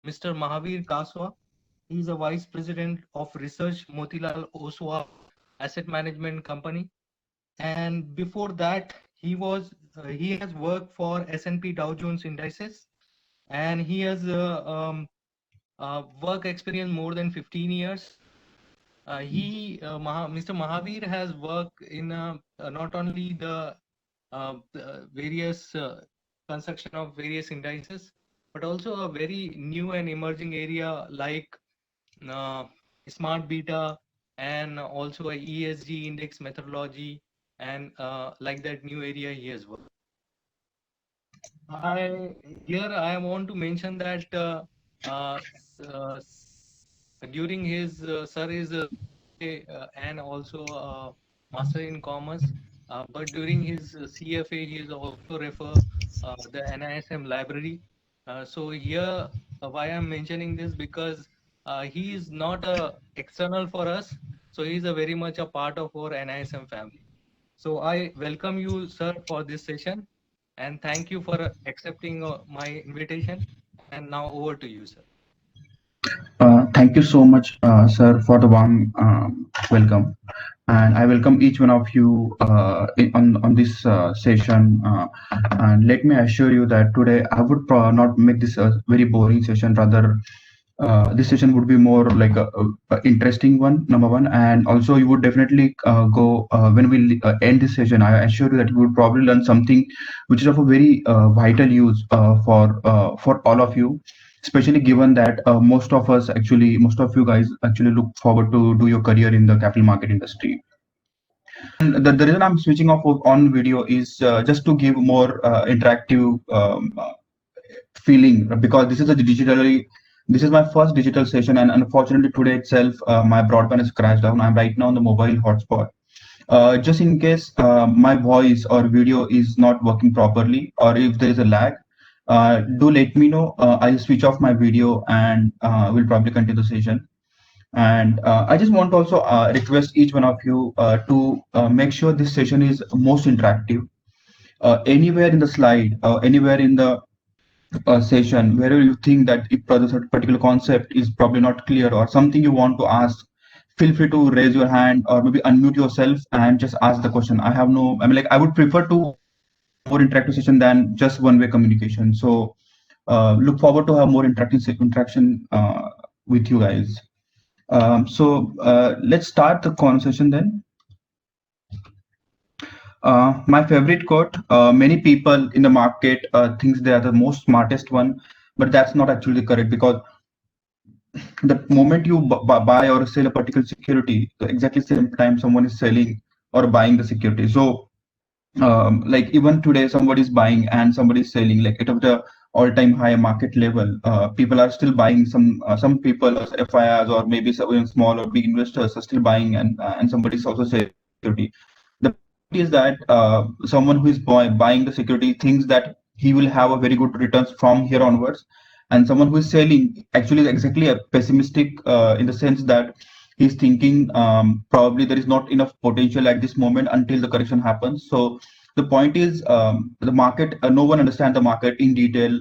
Mr. Mahavir Kaswa. He is a Vice President of Research, Motilal Oswal Asset Management Company. And before that, he has worked for S&P Dow Jones Indices, and he has work experience more than 15 years. Mr. Mahavir has worked in not only the various construction of various indices, but also a very new and emerging area like uh, smart beta and also a ESG index methodology, and like that new area he has worked. I Here I want to mention that during his sir is and also master in commerce, but during his CFA he is also refer the NISM library. So here why I'm mentioning this, because he is not a external for us, so he is a very much a part of our NISM family. So I welcome you, sir, for this session, and thank you for accepting my invitation. And now over to you, sir. Thank you so much, sir, for the warm welcome. And I welcome each one of you on this session. And let me assure you that today I would not make this a very boring session. Rather, this session would be more like a interesting one, number one. And also, you would definitely go when we end this session. I assure you that you would probably learn something which is of a very vital use for all of you, especially given that most of you guys actually look forward to do your career in the capital market industry. And the reason I'm switching off on video is just to give more interactive feeling, because this is my first digital session, and unfortunately today itself my broadband has crashed down. I'm right now on the mobile hotspot. Just in case my voice or video is not working properly, or if there is a lag, do let me know. I'll switch off my video and we'll probably continue the session. And I just want to also request each one of you to make sure this session is most interactive. Anywhere in the slide, anywhere in the session, wherever you think that if a particular concept is probably not clear or something you want to ask, feel free to raise your hand or maybe unmute yourself and just ask the question. I would prefer to have more interactive session than just one-way communication. So look forward to have more interaction with you guys. Let's start the conversation then. My favorite quote: many people in the market thinks they are the most smartest one, but that's not actually correct, because the moment you buy or sell a particular security, the exactly same time someone is selling or buying the security. So like even today somebody is buying and somebody is selling, like at of the all-time high market level, people are still buying. Some people as FIRs or maybe some even small or big investors are still buying, and somebody is also selling security. The point is that someone who is buying the security thinks that he will have a very good returns from here onwards, and someone who is selling actually is exactly a pessimistic in the sense that he's thinking probably there is not enough potential at this moment until the correction happens. So the point is, the market, no one understands the market in detail.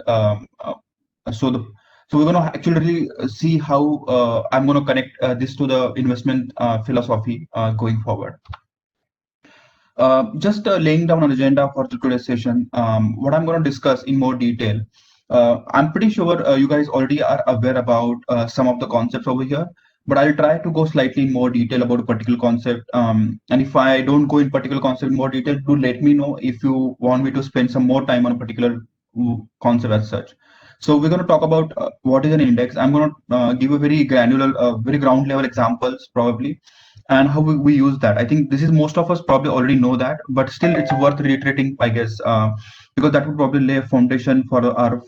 So the so we're going to actually really see how I'm going to connect this to the investment philosophy going forward. Just laying down an agenda for today's session, what I'm going to discuss in more detail. I'm pretty sure you guys already are aware about some of the concepts over here, but I'll try to go slightly in more detail about a particular concept. And if I don't go in particular concept in more detail, do let me know if you want me to spend some more time on a particular concept as such. So we're going to talk about what is an index. I'm going to give a very granular, very ground level examples probably, and how we use that. I think this is most of us probably already know that, but still it's worth reiterating, I guess, because that would probably lay a foundation for our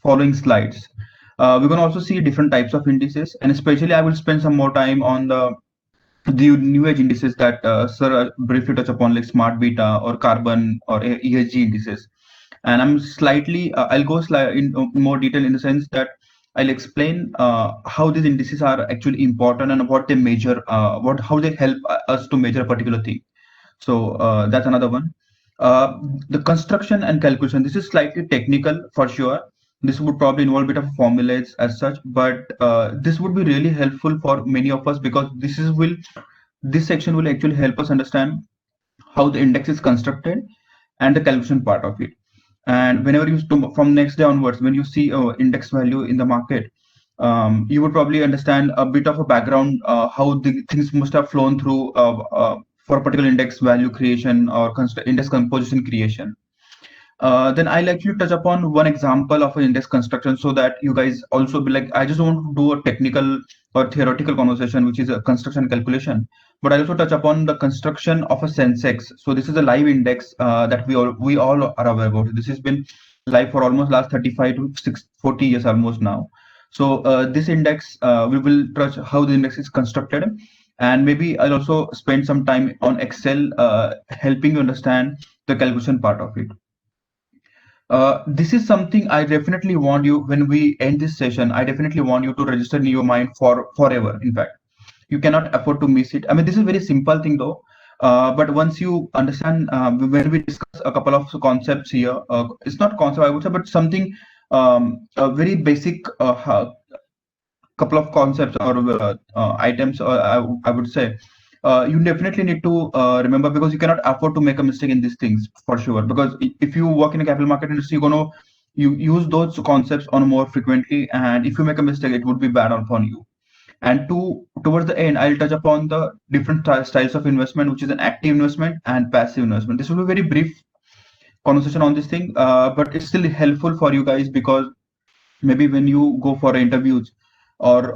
following slides. We're going to also see different types of indices, and especially I will spend some more time on the new age indices that sir briefly touch upon, like smart beta or carbon or ESG indices. And I'll go in more detail in the sense that I'll explain how these indices are actually important and what they measure, how they help us to measure a particular thing. So that's another one. The construction and calculation. This is slightly technical for sure, This would probably involve a bit of formulas as such, but this would be really helpful for many of us because this section will actually help us understand how the index is constructed and the calculation part of it. And whenever from next day onwards, when you see index value in the market, you would probably understand a bit of a background how the things must have flown through for a particular index value creation or index composition creation. Then I'll actually touch upon one example of an index construction so that you guys also be like, I just don't want to do a technical or theoretical conversation, which is a construction calculation, but I also touch upon the construction of a Sensex. So this is a live index that we all are aware about. This has been live for almost last 35 to 40 years almost now. So this index, we will touch how the index is constructed, and maybe I'll also spend some time on Excel helping you understand the calculation part of it. This is something I definitely want you, when we end this session, I definitely want you to register in your mind for forever. In fact, you cannot afford to miss it. I mean, this is a very simple thing though. But once you understand, when we discuss a couple of concepts here, it's not concept I would say, but something a very basic couple of concepts or items, I would say, you definitely need to remember, because you cannot afford to make a mistake in these things for sure. Because if you work in a capital market industry, you're gonna you use those concepts on more frequently, and if you make a mistake, it would be bad upon you. And towards the end, I'll touch upon the different styles of investment, which is an active investment and passive investment. This will be very brief conversation on this thing, but it's still helpful for you guys, because maybe when you go for interviews or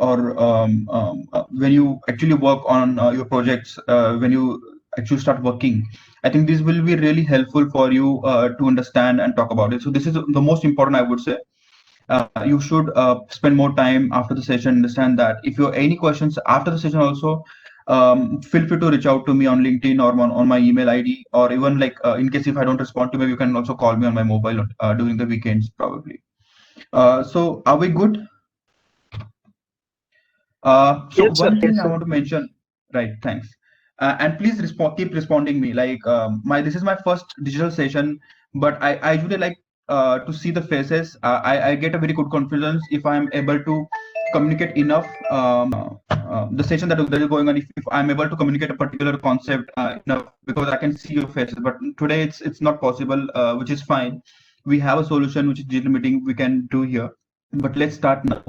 when you actually work on your projects, when you actually start working, I think this will be really helpful for you to understand and talk about it. So this is the most important, I would say. You should spend more time after the session, understand that. If you have any questions after the session also, feel free to reach out to me on LinkedIn or on my email ID, or even like in case if I don't respond to you, you can also call me on my mobile during the weekends probably. So are we good? So Yes, sir. one thing Yes, I sir. want to mention, right? Thanks. And please keep responding me. Like this is my first digital session, but I usually like to see the faces. I get a very good confidence if I'm able to communicate enough. The session that is going on, if I'm able to communicate a particular concept enough, because I can see your faces. But today it's not possible, which is fine. We have a solution, which is digital meeting we can do here. But let's start now.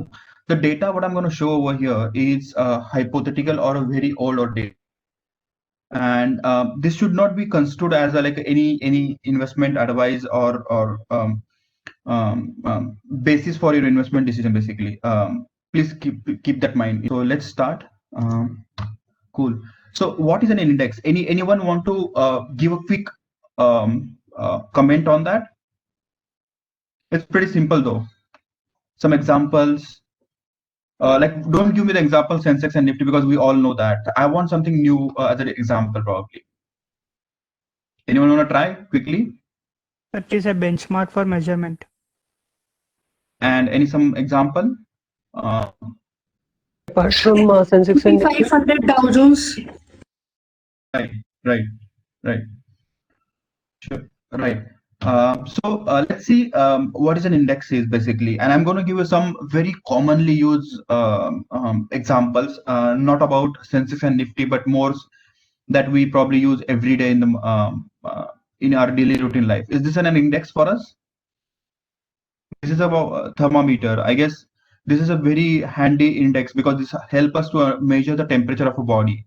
The data what I'm going to show over here is hypothetical or a very old or data, and this should not be construed as like any investment advice or basis for your investment decision basically. Please keep that in mind. So let's start. Cool. So what is an index? Anyone want to give a quick comment on that? It's pretty simple though. Some examples. Like, don't give me the example Sensex and Nifty, because we all know that. I want something new as an example probably. Anyone want to try quickly? That is a benchmark for measurement. And some example? Apart from Sensex and Nifty. 500 Dow Jones. Right. Sure. Right. So let's see what is an index is basically, and I'm going to give you some very commonly used examples, not about Sensex and Nifty, but more that we probably use every day in the in our daily routine life. Is this an index for us? This is about thermometer. I guess this is a very handy index because this helps us to measure the temperature of a body.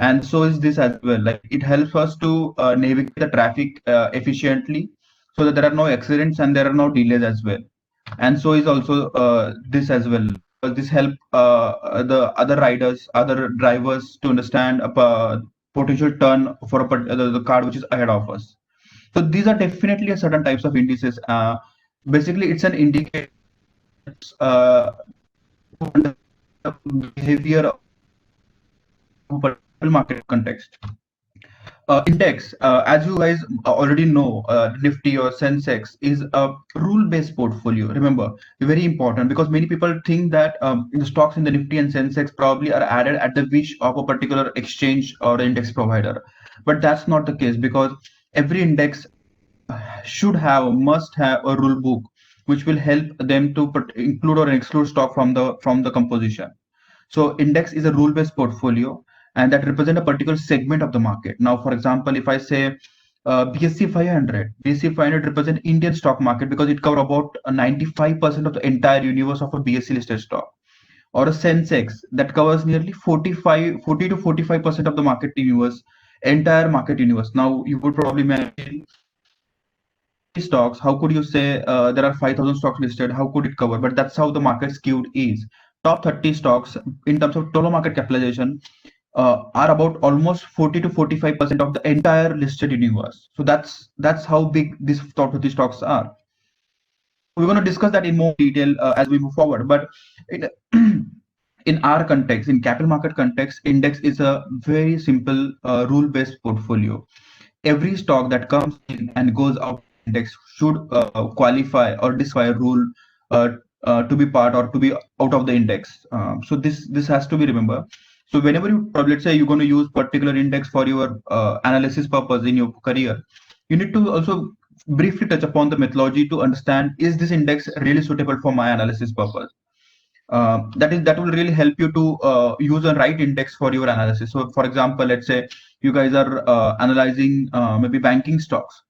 And so is this as well. Like, it helps us to navigate the traffic efficiently, so that there are no accidents and there are no delays as well. And so is also this as well. This help the other riders, other drivers to understand a potential turn for the car which is ahead of us. So these are definitely a certain types of indices. Basically, it's an indicator behavior of market context. Index, as you guys already know, Nifty or Sensex is a rule-based portfolio. Remember, very important, because many people think that the stocks in the Nifty and Sensex probably are added at the wish of a particular exchange or index provider, but that's not the case, because every index must have a rule book which will help them to include or exclude stock from the composition. So index is a rule-based portfolio, and that represent a particular segment of the market. Now, for example, if I say BSE 500, BSE 500 represent Indian stock market because it cover about 95% of the entire universe of a BSE listed stock, or a Sensex that covers nearly 40 to 45% of the market universe, entire market universe. Now, you would probably imagine stocks. How could you say there are 5,000 stocks listed? How could it cover? But that's how the market skewed is. Top 30 stocks in terms of total market capitalization are about almost 40 to 45% of the entire listed universe. So that's how big these top 30 stocks are. We're going to discuss that in more detail as we move forward. But it, in our context, in capital market context, index is a very simple rule-based portfolio. Every stock that comes in and goes out index should qualify or disqualify a rule to be part or to be out of the index. So this has to be remembered. So whenever you let's say you're going to use particular index for your analysis purpose in your career, you need to also briefly touch upon the methodology to understand, is this index really suitable for my analysis purpose? That will really help you to use a right index for your analysis. So for example, let's say you guys are analyzing maybe banking stocks,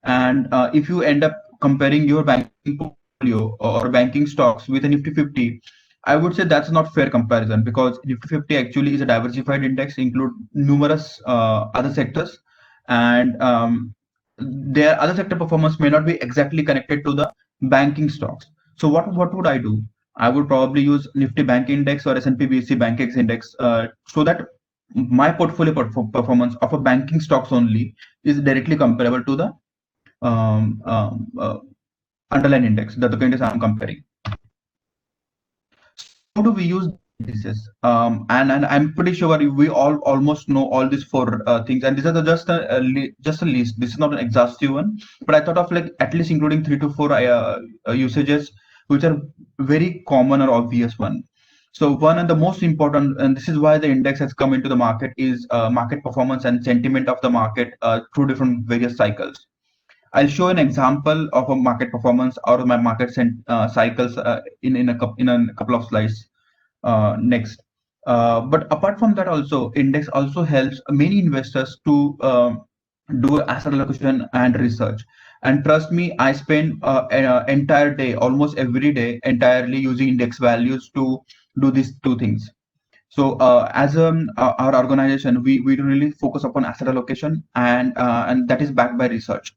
and if you end up comparing your banking portfolio or banking stocks with a Nifty 50, I would say that's not fair comparison, because Nifty 50 actually is a diversified index, include numerous other sectors, and their other sector performance may not be exactly connected to the banking stocks. So what would I do? I would probably use Nifty Bank Index or S&P BSE Bank X Index so that my portfolio performance of a banking stocks only is directly comparable to the underlying index, the index I'm comparing. How do we use indices? And I'm pretty sure we all almost know all these four things, and these are just a list. This is not an exhaustive one, but I thought of like at least including 3 to 4 usages which are very common or obvious one. So one and the most important, and this is why the index has come into the market, is market performance and sentiment of the market through different various cycles. I'll show an example of a market performance out of my market cycles in a couple of slides next. But apart from that, also index also helps many investors to do asset allocation and research. And trust me, I spend an entire day, almost every day, entirely using index values to do these two things. So as our organization, we really focus upon asset allocation, and that is backed by research.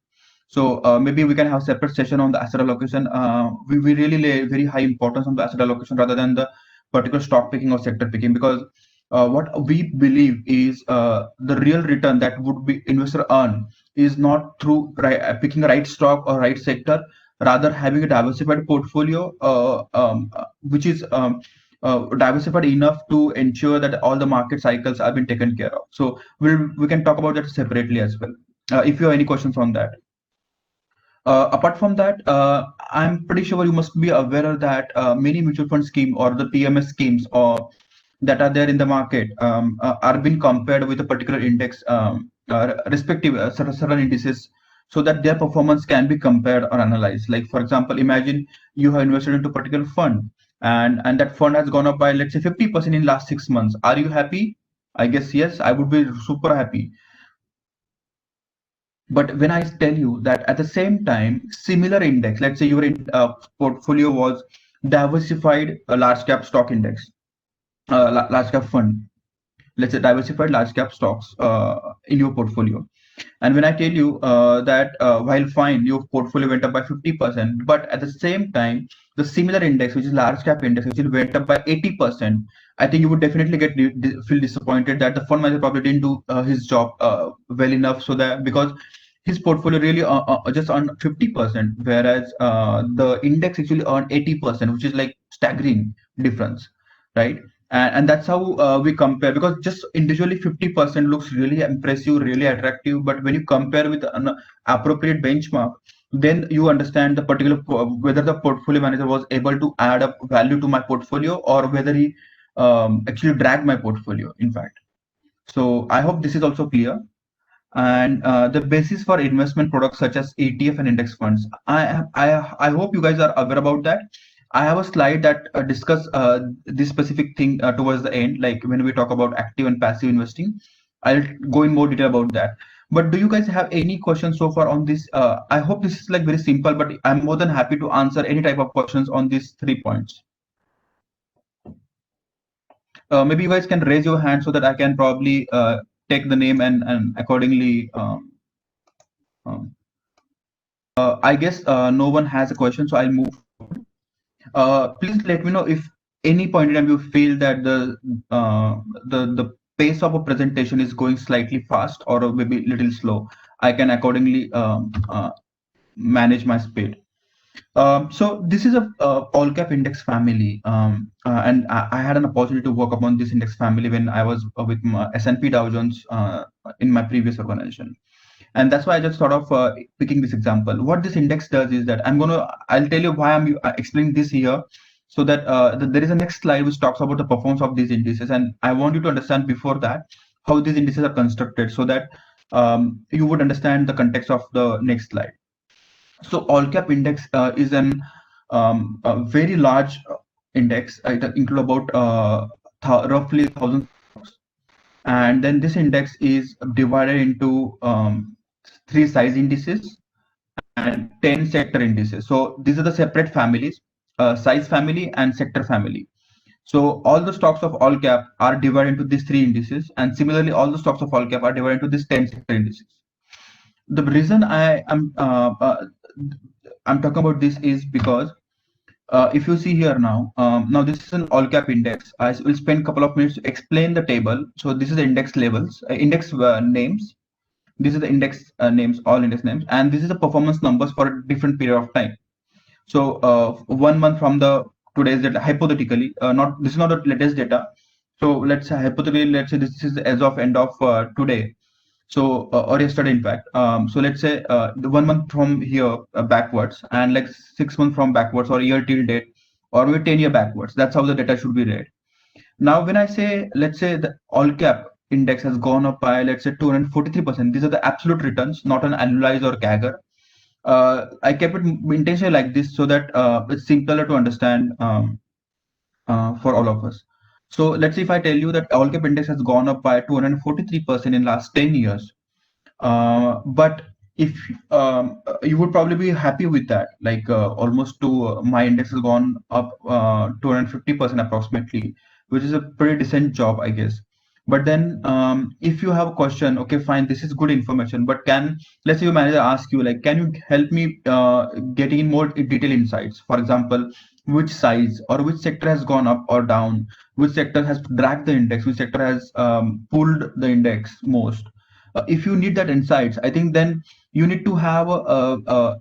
So maybe we can have separate session on the asset allocation. We really lay very high importance on the asset allocation rather than the particular stock picking or sector picking, because what we believe is the real return that would be investor earn is not through picking the right stock or right sector, rather having a diversified portfolio which is diversified enough to ensure that all the market cycles have been taken care of. So we can talk about that separately as well. If you have any questions on that. Apart from that, I'm pretty sure you must be aware that many mutual fund scheme or the PMS schemes or that are there in the market are being compared with a particular index, respective certain indices, so that their performance can be compared or analyzed. Like for example, imagine you have invested into a particular fund, and that fund has gone up by, let's say, 50% in last 6 months. Are you happy? I guess yes, I would be super happy. But when I tell you that at the same time, similar index, let's say your portfolio was diversified large cap stock index, large cap fund, let's say diversified large cap stocks in your portfolio. And when I tell you that while fine, your portfolio went up by 50%, but at the same time, the similar index, which is large cap index, which went up by 80%, I think you would definitely feel disappointed that the fund manager probably didn't do his job well enough, so that because his portfolio really just earned 50%, whereas the index actually earned 80%, which is like staggering difference, right? And that's how we compare, because just individually 50% looks really impressive, really attractive, but when you compare with an appropriate benchmark, then you understand the particular whether the portfolio manager was able to add up value to my portfolio, or whether he actually dragged my portfolio, in fact. So I hope this is also clear. and the basis for investment products such as ETF and index funds. I hope you guys are aware about that. I have a slide that discuss this specific thing towards the end, like when we talk about active and passive investing. I'll go in more detail about that. But do you guys have any questions so far on this? I hope this is like very simple, but I'm more than happy to answer any type of questions on these 3 points. Maybe you guys can raise your hand so that I can probably take the name and accordingly. I guess no one has a question, so I'll move. Please let me know if any point in time you feel that the pace of a presentation is going slightly fast or maybe a little slow. I can accordingly manage my speed. So this is a all cap index family, and I had an opportunity to work upon this index family when I was with S&P Dow Jones in my previous organization, and that's why I just thought of picking this example. What this index does is that I'll tell you why I'm explaining this here, so that there is a next slide which talks about the performance of these indices, and I want you to understand before that how these indices are constructed, so that you would understand the context of the next slide. So all cap index is a very large index. It includes about roughly 1,000 stocks. And then this index is divided into 3 size indices and 10 sector indices. So these are the separate families, size family and sector family. So all the stocks of all cap are divided into these 3 indices, and similarly all the stocks of all cap are divided into these 10 sector indices. The reason I'm talking about this is because if you see here now, now this is an all cap index. I will spend a couple of minutes to explain the table. So this is the index levels, index names. This is the index names, all index names, and this is the performance numbers for a different period of time. So 1 month from the today's data, hypothetically, not this is not the latest data. So let's say hypothetically, let's say this is as of end of today. So or yesterday in fact. So let's say the 1 month from here backwards, and like 6 months from backwards, or year till date, or maybe 10 year backwards. That's how the data should be read. Now when I say, let's say the all cap index has gone up by, let's say, 243%, these are the absolute returns, not an annualized or CAGR. I kept it intentionally like this so that it's simpler to understand for all of us. So let's say if I tell you that all cap index has gone up by 243% in last 10 years, but if you would probably be happy with that, like almost to my index has gone up 250% approximately, which is a pretty decent job, I guess. But then if you have a question, okay, fine, this is good information, but let's say your manager asks you, like, can you help me getting in more detailed insights? For example, which size or which sector has gone up or down, which sector has dragged the index, which sector has pulled the index most. If you need that insights, I think then you need to have a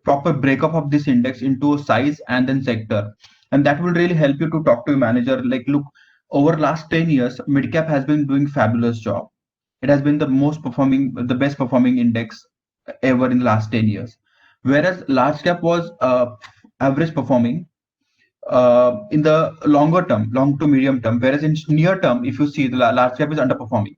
proper breakup of this index into a size and then sector, and that will really help you to talk to your manager. Like, look, over last 10 years, midcap has been doing fabulous job. It has been the best performing index ever in the last 10 years, whereas large cap was average performing in the longer term, long to medium term, whereas in near term, if you see, the large cap is underperforming.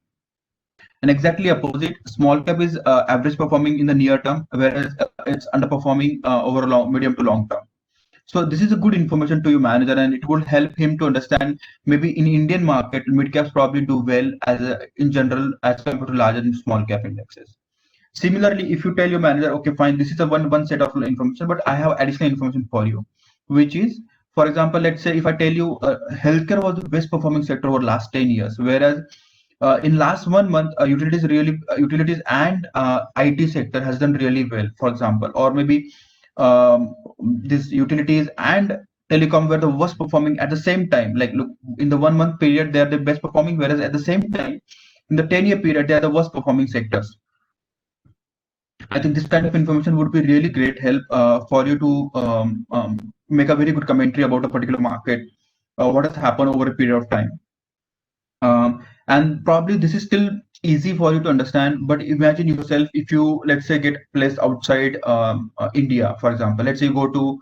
And exactly opposite, small cap is average performing in the near term, whereas it's underperforming over a medium to long term. So this is a good information to your manager, and it will help him to understand, maybe in Indian market, mid caps probably do well in general as compared to large and small cap indexes. Similarly, if you tell your manager, okay, fine, this is a one set of information, but I have additional information for you, which is, for example, let's say if I tell you healthcare was the best performing sector over last 10 years, whereas in last 1 month, utilities and IT sector has done really well, for example, or maybe these utilities and telecom were the worst performing at the same time. Like, look, in the 1 month period, they are the best performing, whereas at the same time, in the 10-year period, they are the worst performing sectors. I think this kind of information would be really great help for you to make a very good commentary about a particular market, what has happened over a period of time. And probably this is still easy for you to understand, but imagine yourself if you, let's say, get placed outside India, for example. Let's say you go to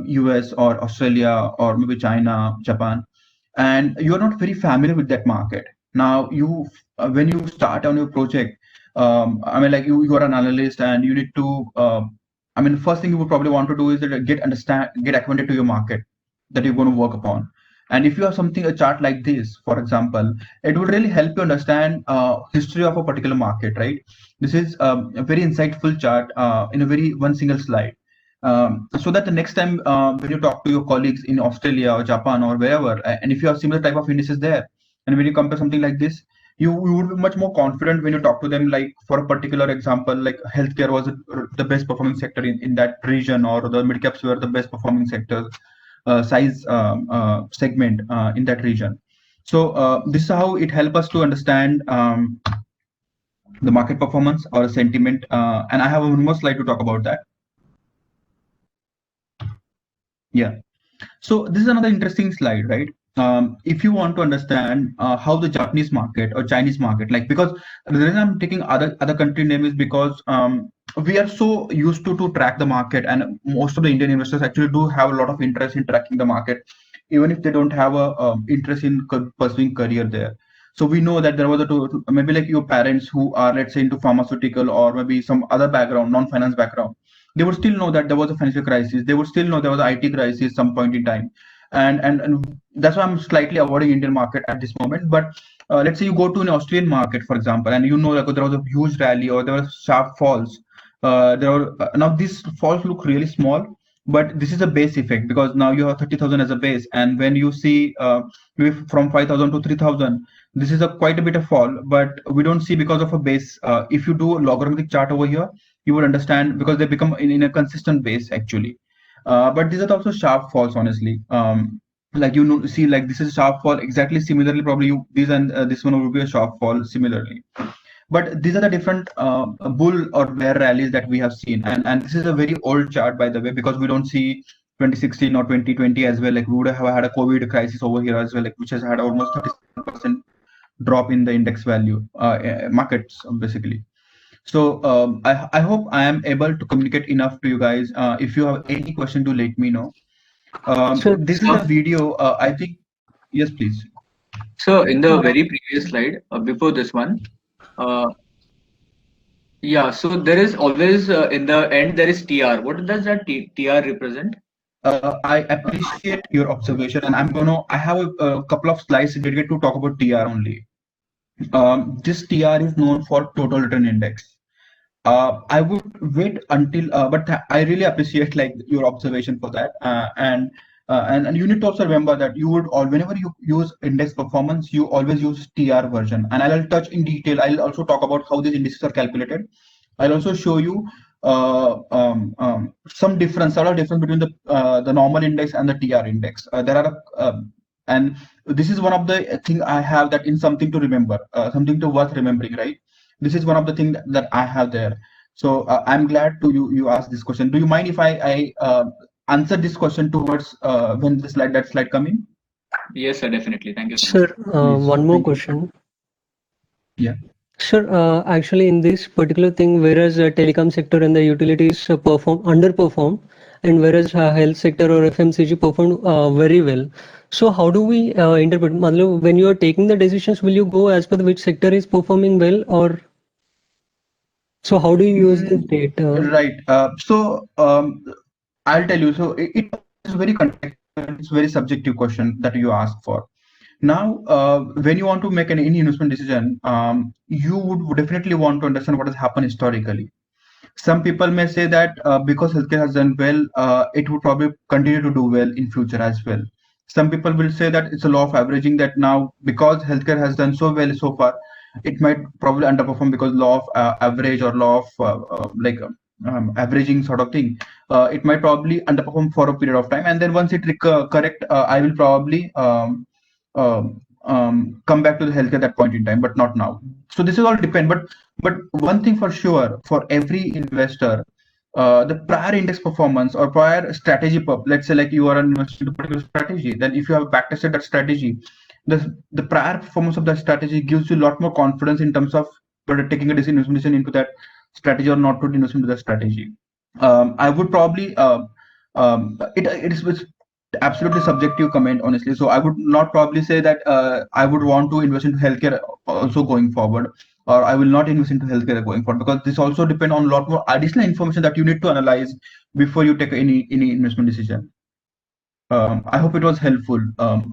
US or Australia or maybe China, Japan, and you're not very familiar with that market. Now, when you start on your project, I mean, like you are an analyst and you need to. I mean, the first thing you would probably want to do is that get acquainted to your market that you're going to work upon. And if you have something a chart like this, for example, it would really help you understand history of a particular market, right? This is a very insightful chart in a very one single slide. So that the next time when you talk to your colleagues in Australia or Japan or wherever, and if you have similar type of indices there, and when you compare something like this, you would be much more confident when you talk to them. Like for a particular example, like healthcare was the best performing sector in that region, or the mid caps were the best performing sector size segment in that region. So this is how it helps us to understand the market performance or sentiment. And I have one more slide to talk about that. Yeah. So this is another interesting slide, right? If you want to understand how the Japanese market or Chinese market, like, because the reason I'm taking other country name is because we are so used to track the market, and most of the Indian investors actually do have a lot of interest in tracking the market, even if they don't have a interest in pursuing career there. So we know that there was maybe like your parents who are, let's say, into pharmaceutical or maybe some other background, non-finance background, they would still know that there was a financial crisis. They would still know there was an IT crisis some point in time, and that's why I'm slightly avoiding Indian market at this moment. But let's say you go to an Australian market, for example, and you know like there was a huge rally or there were sharp falls. There are now these falls look really small, but this is a base effect because now you have 30,000 as a base, and when you see from 5,000 to 3,000, this is a quite a bit of fall, but we don't see because of a base. If you do a logarithmic chart over here, you would understand because they become in a consistent base actually. But these are also sharp falls, honestly. Like you know, see, like this is a sharp fall. Exactly similarly, probably these and this one would be a sharp fall similarly. But these are the different bull or bear rallies that we have seen, and this is a very old chart, by the way, because we don't see 2016 or 2020 as well. Like we would have had a COVID crisis over here as well, like which has had almost 37% drop in the index value markets basically. So I hope I am able to communicate enough to you guys. If you have any question, to let me know. Sure. This is a video. I think yes, please. So in the very previous slide, before this one, yeah, so there is always in the end there is TR. What does that TR represent? I appreciate your observation, and I have a couple of slides dedicated to talk about TR only. This TR is known for total return index. I would wait until, but I really appreciate like your observation for that. And you need to also remember that you would whenever you use index performance, you always use TR version. And I'll touch in detail. I'll also talk about how these indices are calculated. I'll also show you some difference, sort of difference between the normal index and the TR index. There are and this is one of the thing I have that in something to remember, something to worth remembering, right? This is one of the things that I have there. So I'm glad to you asked this question. Do you mind if I answer this question towards when that slide coming? Yes, sir, definitely. Thank you. Sir, Yes, one more thank you. question. Yeah. Sir, actually in this particular thing, whereas telecom sector and the utilities underperform, and whereas health sector or FMCG performed very well. So how do we interpret? When you are taking the decisions, will you go as per which sector is performing well, or so how do you use this data? Right. So I'll tell you. So it is very contextual. It's very subjective question that you ask for. Now, when you want to make any investment decision, you would definitely want to understand what has happened historically. Some people may say that because healthcare has done well, it would probably continue to do well in future as well. Some people will say that it's a law of averaging, that now because healthcare has done so well so far, it might probably underperform because law of average or law of averaging sort of thing. It might probably underperform for a period of time, and then once it correct, I will probably come back to the healthcare at that point in time, but not now. So this is all depend. But one thing for sure, for every investor, the prior index performance or prior strategy, let's say like you are investing in a particular strategy, then if you have backtested that strategy, the prior performance of that strategy gives you a lot more confidence in terms of whether taking a decision into that strategy or not to invest into that strategy. I would probably it is absolutely subjective comment, honestly. So I would not probably say that I would want to invest into healthcare also going forward. or I will not invest into healthcare going forward, because this also depend on a lot more additional information that you need to analyze before you take any investment decision. I hope it was helpful.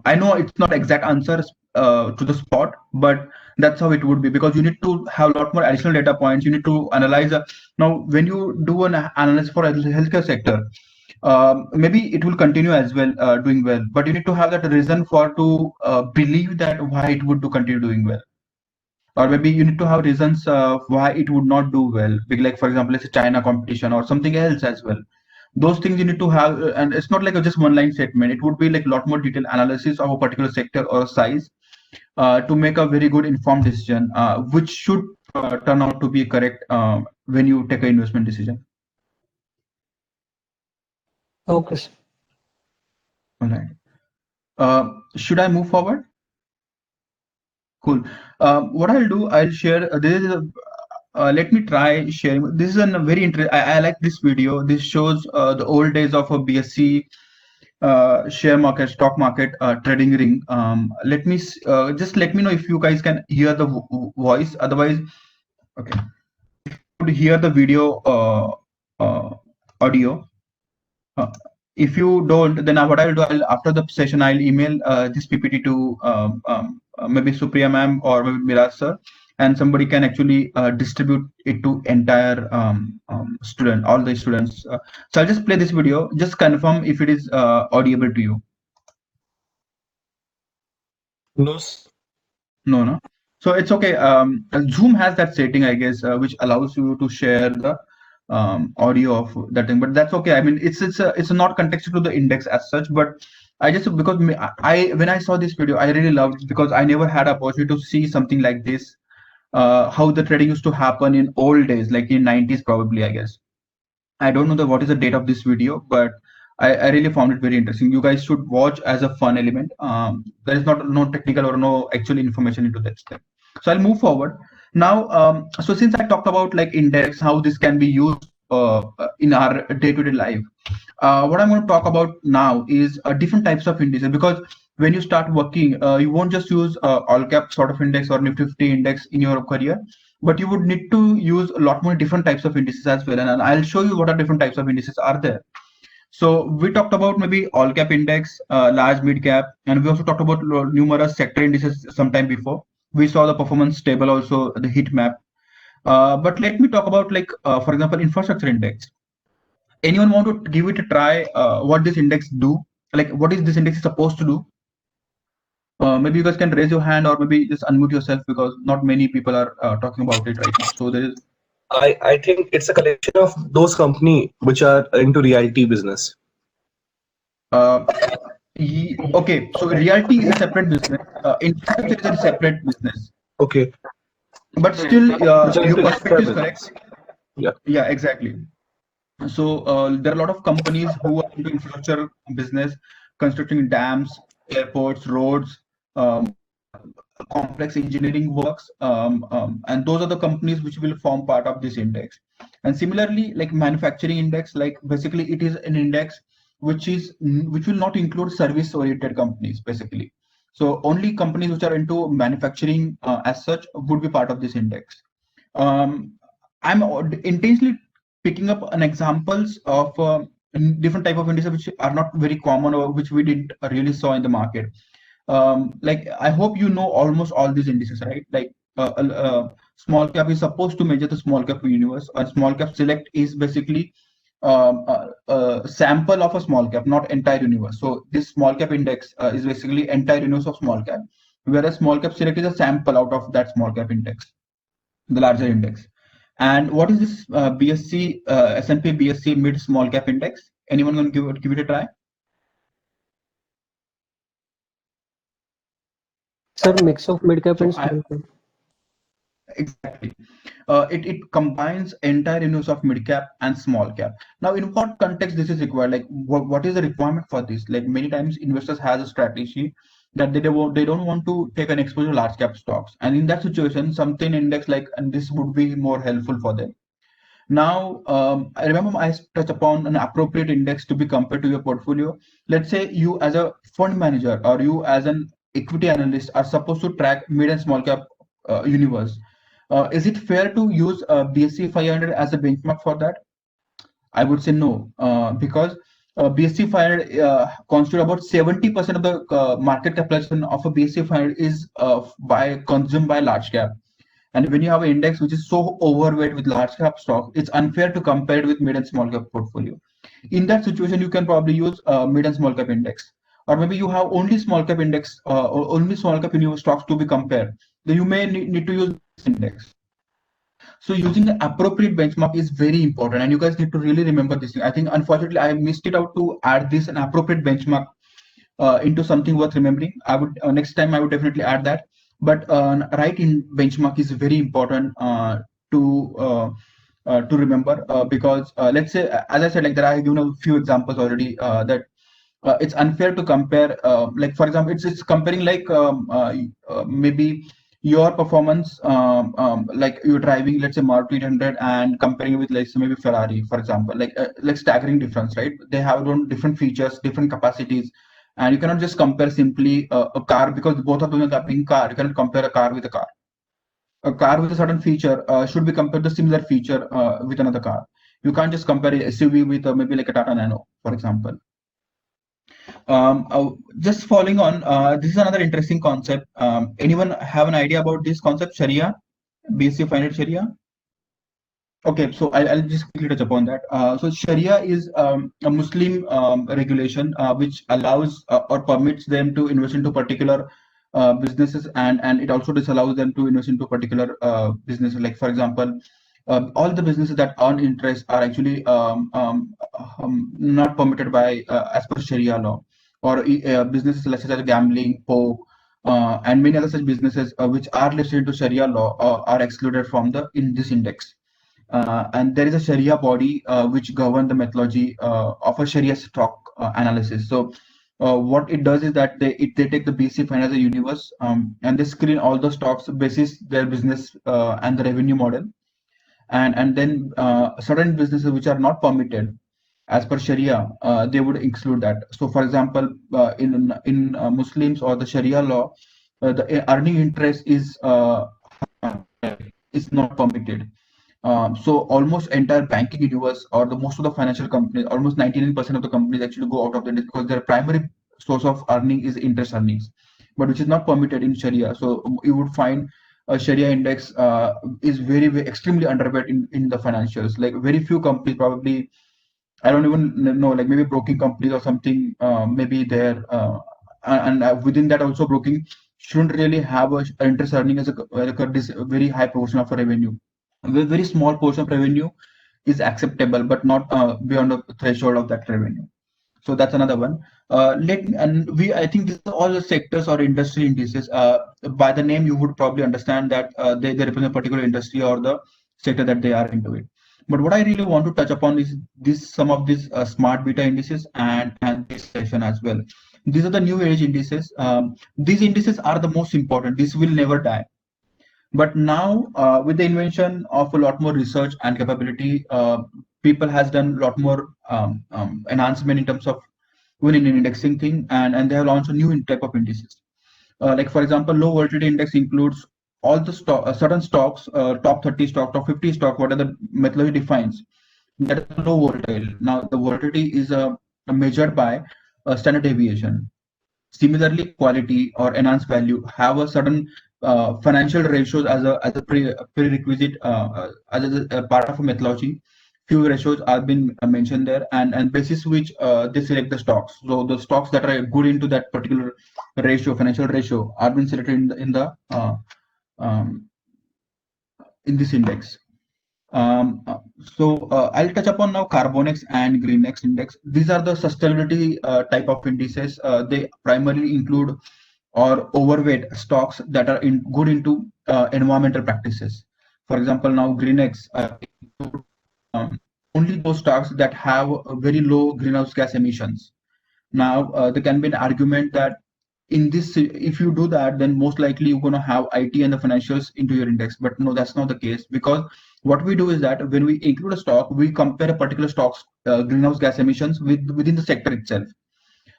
I know it's not exact answers to the spot, but that's how it would be, because you need to have a lot more additional data points. You need to analyze. Now, when you do an analysis for a healthcare sector, maybe it will continue as well, doing well, but you need to have that reason for to believe that why it would do continue doing well. Or maybe you need to have reasons why it would not do well. Like, for example, it's a China competition or something else as well. Those things you need to have, and it's not like a just one line statement. It would be like a lot more detailed analysis of a particular sector or size to make a very good informed decision, which should turn out to be correct when you take an investment decision. Okay, sir. All right. Should I move forward? Cool. What I'll do, I'll share. This is let me try sharing. This is a very interesting. I like this video. This shows the old days of a BSc share market, stock market trading ring. Let me just let me know if you guys can hear the voice. Otherwise, okay, if you could hear the video audio. If you don't, then what I'll do, after the session, I'll email this PPT to maybe Supriya ma'am or maybe Miraj sir, and somebody can actually distribute it to entire student, all the students. So I'll just play this video. Just confirm if it is audible to you. No. No. So it's okay. Zoom has that setting, I guess, which allows you to share the audio of that thing, but that's okay. I mean, it's not contextual to the index as such, but I just, because when I saw this video, I really loved it, because I never had a opportunity to see something like this, how the trading used to happen in old days, like in 90s probably, I guess. I don't know what is the date of this video, but I really found it very interesting. You guys should watch as a fun element. There is no technical or no actual information into that step. So I'll move forward. Now, so since I talked about like index, how this can be used in our day-to-day life, what I'm going to talk about now is different types of indices, because when you start working, you won't just use all cap sort of index or Nifty 50 index in your career, but you would need to use a lot more different types of indices as well. And I'll show you what are different types of indices are there. So we talked about maybe all cap index, large mid cap, and we also talked about numerous sector indices sometime before. We saw the performance table, also the heat map. But let me talk about, like, for example, infrastructure index. Anyone want to give it a try? What this index do? Like, what is this index supposed to do? Maybe you guys can raise your hand, or maybe just unmute yourself, because not many people are talking about it right now. So there is. I think it's a collection of those companies which are into realty business. Okay, so realty is a separate business. Infrastructure is a separate business. Okay. But still, your perspective is correct. Yeah, exactly. So there are a lot of companies who are into infrastructure business, constructing dams, airports, roads, complex engineering works, and those are the companies which will form part of this index. And similarly, like manufacturing index, like basically it is an index which will not include service oriented companies basically. So only companies which are into manufacturing as such would be part of this index. I'm intentionally picking up an examples of different type of indices which are not very common, or which we didn't really saw in the market. Like, I hope you know almost all these indices, right? Like small cap is supposed to measure the small cap universe, and small cap select is basically a sample of a small cap, not entire universe. So this small cap index is basically entire universe of small cap, whereas small cap select is a sample out of that small cap index, the larger index. And what is this BSC S&P BSC mid small cap index? Anyone going to give it a try? Sir, mix of mid cap So and small cap. Exactly. It combines entire universe of mid cap and small cap. Now, in what context this is required? Like, what is the requirement for this? Like, many times investors has a strategy that they don't want to take an exposure to large cap stocks, and in that situation, something index like and this would be more helpful for them. Now, I remember I touched upon an appropriate index to be compared to your portfolio. Let's say you as a fund manager or you as an equity analyst are supposed to track mid and small cap universe. Is it fair to use BSE 500 as a benchmark for that? I would say no, because BSE 500 constitute about 70% of the market capitalization of a BSE 500 is consumed by large cap. And when you have an index which is so overweight with large cap stock, it's unfair to compare it with mid and small cap portfolio. In that situation, you can probably use mid and small cap index, or maybe you have only small cap index or only small cap in your stocks to be compared. Then you may need to use this index. So using the appropriate benchmark is very important, and you guys need to really remember this thing. I think unfortunately I missed it out to add this an appropriate benchmark into something worth remembering. I would next time I would definitely add that. But right in benchmark is very important to remember because let's say, as I said, like there I have given a few examples already that it's unfair to compare. Like for example, it's comparing like maybe your performance like you're driving, let's say Maruti 800 and comparing it with let's say maybe Ferrari, for example, like staggering difference, right? They have different features, different capacities, and you cannot just compare simply a car because both of them are being car. You cannot compare a car with a car. A car with a certain feature should be compared to similar feature with another car. You can't just compare a SUV with maybe like a Tata Nano, for example. Just following on, this is another interesting concept. Anyone have an idea about this concept, Sharia, BSE 500 Sharia? Okay, so I'll just quickly touch upon that. So Sharia is a Muslim regulation which allows or permits them to invest into particular businesses, and it also disallows them to invest into particular businesses. Like for example, all the businesses that earn interest are actually not permitted by as per Sharia law, or businesses such as gambling, pork, and many other such businesses which are listed into Sharia law are excluded from in this index. And there is a Sharia body which governs the methodology of a Sharia stock analysis. So what it does is that they take the BSE 500 as a universe, and they screen all the stocks basis their business and the revenue model, and then certain businesses which are not permitted as per Sharia, they would exclude that. So for example, in Muslims or the Sharia law, the earning interest is not permitted. So almost entire banking universe or the most of the financial companies, almost 99% of the companies actually go out of the because their primary source of earning is interest earnings, but which is not permitted in Sharia. So you would find a Sharia index is very extremely underweight in the financials. Like very few companies, probably I don't even know, like maybe broking companies or something, maybe there, and within that also broking shouldn't really have a interest earning as a very high portion of a revenue. A very small portion of revenue is acceptable, but not beyond the threshold of that revenue. So that's another one. I think these are all the sectors or industry indices. By the name, you would probably understand that they represent a particular industry or the sector that they are into it. But what I really want to touch upon is some of these smart beta indices and this session as well. These are the new age indices. These indices are the most important. This will never die. But now with the invention of a lot more research and capability, people has done a lot more enhancement in terms of even in indexing thing, and they have launched a new type of indices. Like for example, low volatility index includes all the certain stocks, top 30 stock, top 50 stock, whatever the methodology defines, that is low volatile. Now the volatility is measured by standard deviation. Similarly, quality or enhanced value have a certain financial ratios as a prerequisite as a part of a methodology. Few ratios have been mentioned there, and basis which they select the stocks. So the stocks that are good into that particular ratio, financial ratio, are been selected in this index. So I'll touch upon now Carbonex and Greenex index. These are the sustainability type of indices. They primarily include or overweight stocks that are good into environmental practices. For example, now Greenex only those stocks that have very low greenhouse gas emissions. Now there can be an argument that in this, if you do that, then most likely you're going to have IT and the financials into your index. But no, that's not the case, because what we do is that when we include a stock, we compare a particular stock's greenhouse gas emissions within the sector itself.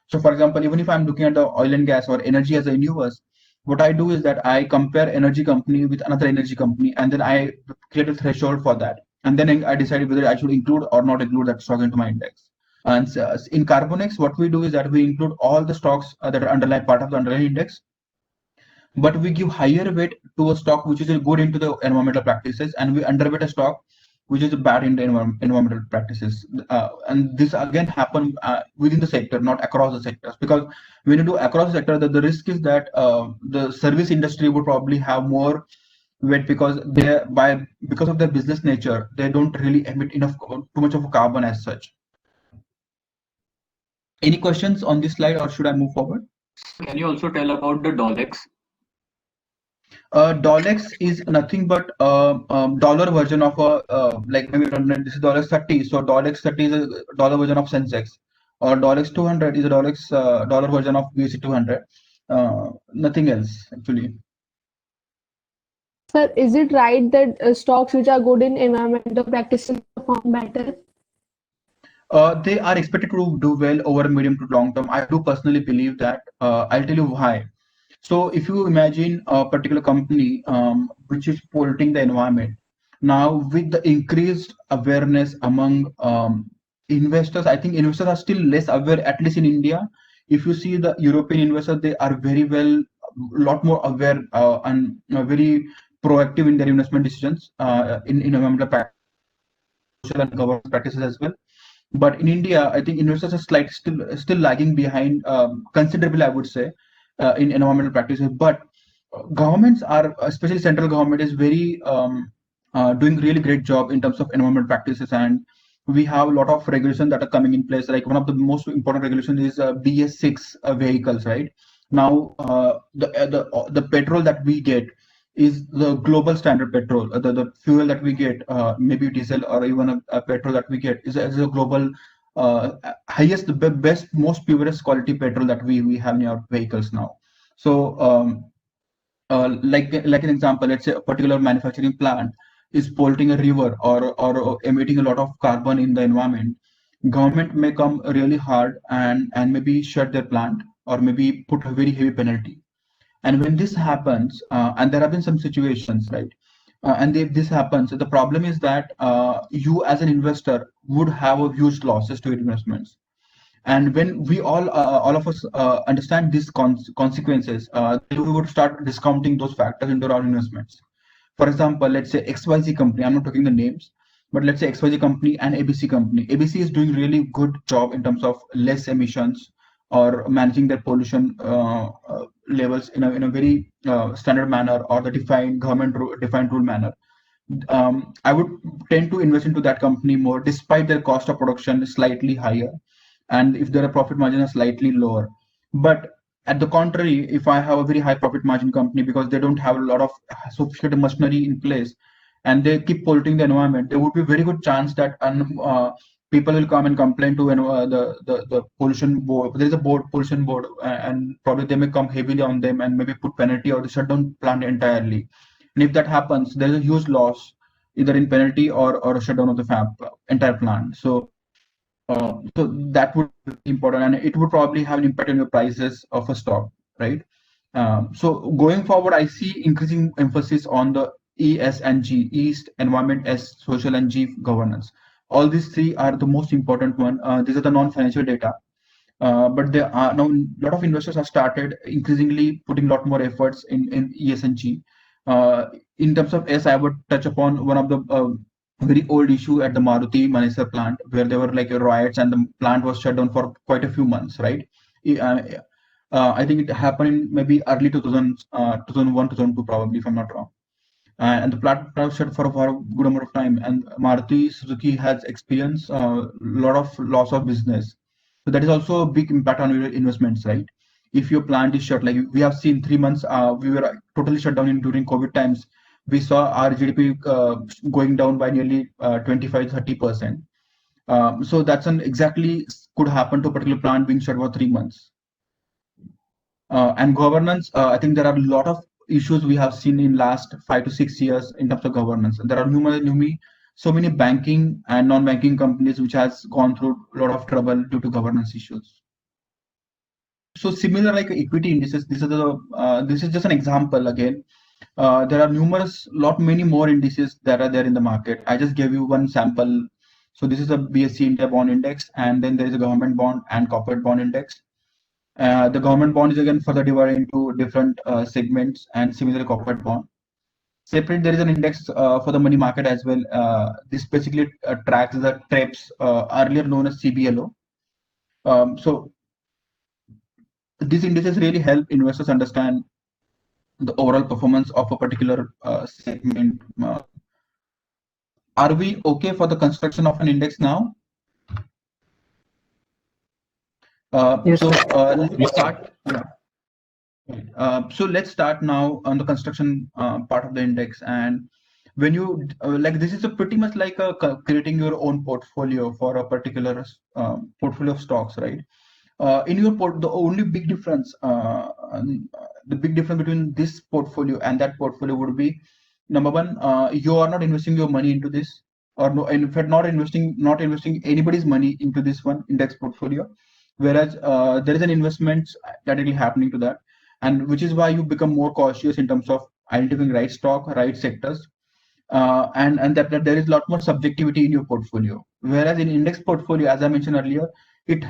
So for example, even if I'm looking at the oil and gas or energy as a universe, what I do is that I compare energy company with another energy company, and then I create a threshold for that, and then I decide whether I should include or not include that stock into my index. And in Carbonex, what we do is that we include all the stocks that are underlying part of the underlying index, but we give higher weight to a stock which is good into the environmental practices, and we underweight a stock which is bad in the environmental practices. And this again happen within the sector, not across the sectors, because when you do across the sector, the risk is that the service industry would probably have more weight because because of their business nature, they don't really emit too much of a carbon as such. Any questions on this slide, or should I move forward? Can you also tell about the Dolex? Dolex is nothing but dollar version of a like maybe this is $30. So Dolex 30 is a dollar version of Sensex, or Dolex 200 is a dollar version of BSE 200. Nothing else actually. Sir, is it right that stocks which are good in environmental practices perform better? They are expected to do well over medium to long term. I do personally believe that. I'll tell you why. So if you imagine a particular company which is polluting the environment, now with the increased awareness among investors, I think investors are still less aware, at least in India. If you see the European investors, they are very well, lot more aware and very proactive in their investment decisions in environmental practices, social and governance practices as well. But in India, I think investors are still lagging behind considerably, I would say, in environmental practices. But governments are, especially central government, is very doing really great job in terms of environmental practices, and we have a lot of regulations that are coming in place. Like one of the most important regulations is BS6 vehicles. Right now, the petrol that we get is the global standard petrol. The fuel that we get, maybe diesel or even a petrol that we get, is a global highest, the best, most purest quality petrol that we have in our vehicles now. So like an example, let's say a particular manufacturing plant is polluting a river or emitting a lot of carbon in the environment. Government may come really hard and maybe shut their plant or maybe put a very heavy penalty. And when this happens, and there have been some situations, right? And if this happens, the problem is that you as an investor would have a huge losses to your investments. And when we all of us understand these consequences, we would start discounting those factors into our investments. For example, let's say XYZ company, I'm not talking the names, but let's say XYZ company and ABC company. ABC is doing really good job in terms of less emissions or managing their pollution levels in a very standard manner, or the defined rule manner. I would tend to invest into that company more, despite their cost of production is slightly higher, and if their profit margin is slightly lower. But at the contrary, if I have a very high profit margin company, because they don't have a lot of sophisticated machinery in place and they keep polluting the environment, there would be a very good chance that people will come and complain to the pollution board. There is a pollution board, and probably they may come heavily on them and maybe put penalty or the shutdown plant entirely. And if that happens, there is a huge loss either in penalty or a shutdown of the entire plant. So that would be important, and it would probably have an impact on the prices of a stock, right? So going forward, I see increasing emphasis on the E, S, and G: East, environment; S, social; and G, governance. All these three are the most important one. These are the non-financial data, but there are now a lot of investors have started increasingly putting a lot more efforts in E, S, and G. In terms of S, I would touch upon one of the very old issue at the Maruti Manesar plant, where there were like riots and the plant was shut down for quite a few months, right? I think it happened in maybe early 2001, 2002, probably, if I'm not wrong. And the plant was shut for a good amount of time. And Maruti Suzuki has experienced a lot of loss of business. So that is also a big impact on your investments, right? If your plant is shut, like we have seen 3 months, we were totally shut down during COVID times. We saw our GDP going down by nearly 25-30%. So that's exactly could happen to a particular plant being shut for 3 months. And governance, I think there are a lot of issues we have seen in last 5 to 6 years in terms of governance. There are so many banking and non-banking companies which has gone through a lot of trouble due to governance issues. So similar like equity indices, this is just an example again. There are many more indices that are there in the market. I just gave you one sample. So this is a BSE India bond index, and then there is a government bond and corporate bond index. The government bond is again further divided into different segments, and similar corporate bond. Separate, there is an index for the money market as well. This basically tracks the TREPS, earlier known as CBLO. So these indices really help investors understand the overall performance of a particular segment. Are we okay for the construction of an index now? Yes, So sir. let's start. Yeah. So let's start now on the construction part of the index. And when you like, this is a pretty much like creating your own portfolio for a particular portfolio of stocks, right? In your the only big difference, the big difference between this portfolio and that portfolio would be, number one, you are not investing your money into this, or no, in fact, not investing anybody's money into this one index portfolio, whereas there is an investment directly happening to that, and which is why you become more cautious in terms of identifying right stock, right sectors, and that there is a lot more subjectivity in your portfolio. Whereas in index portfolio, as I mentioned earlier, it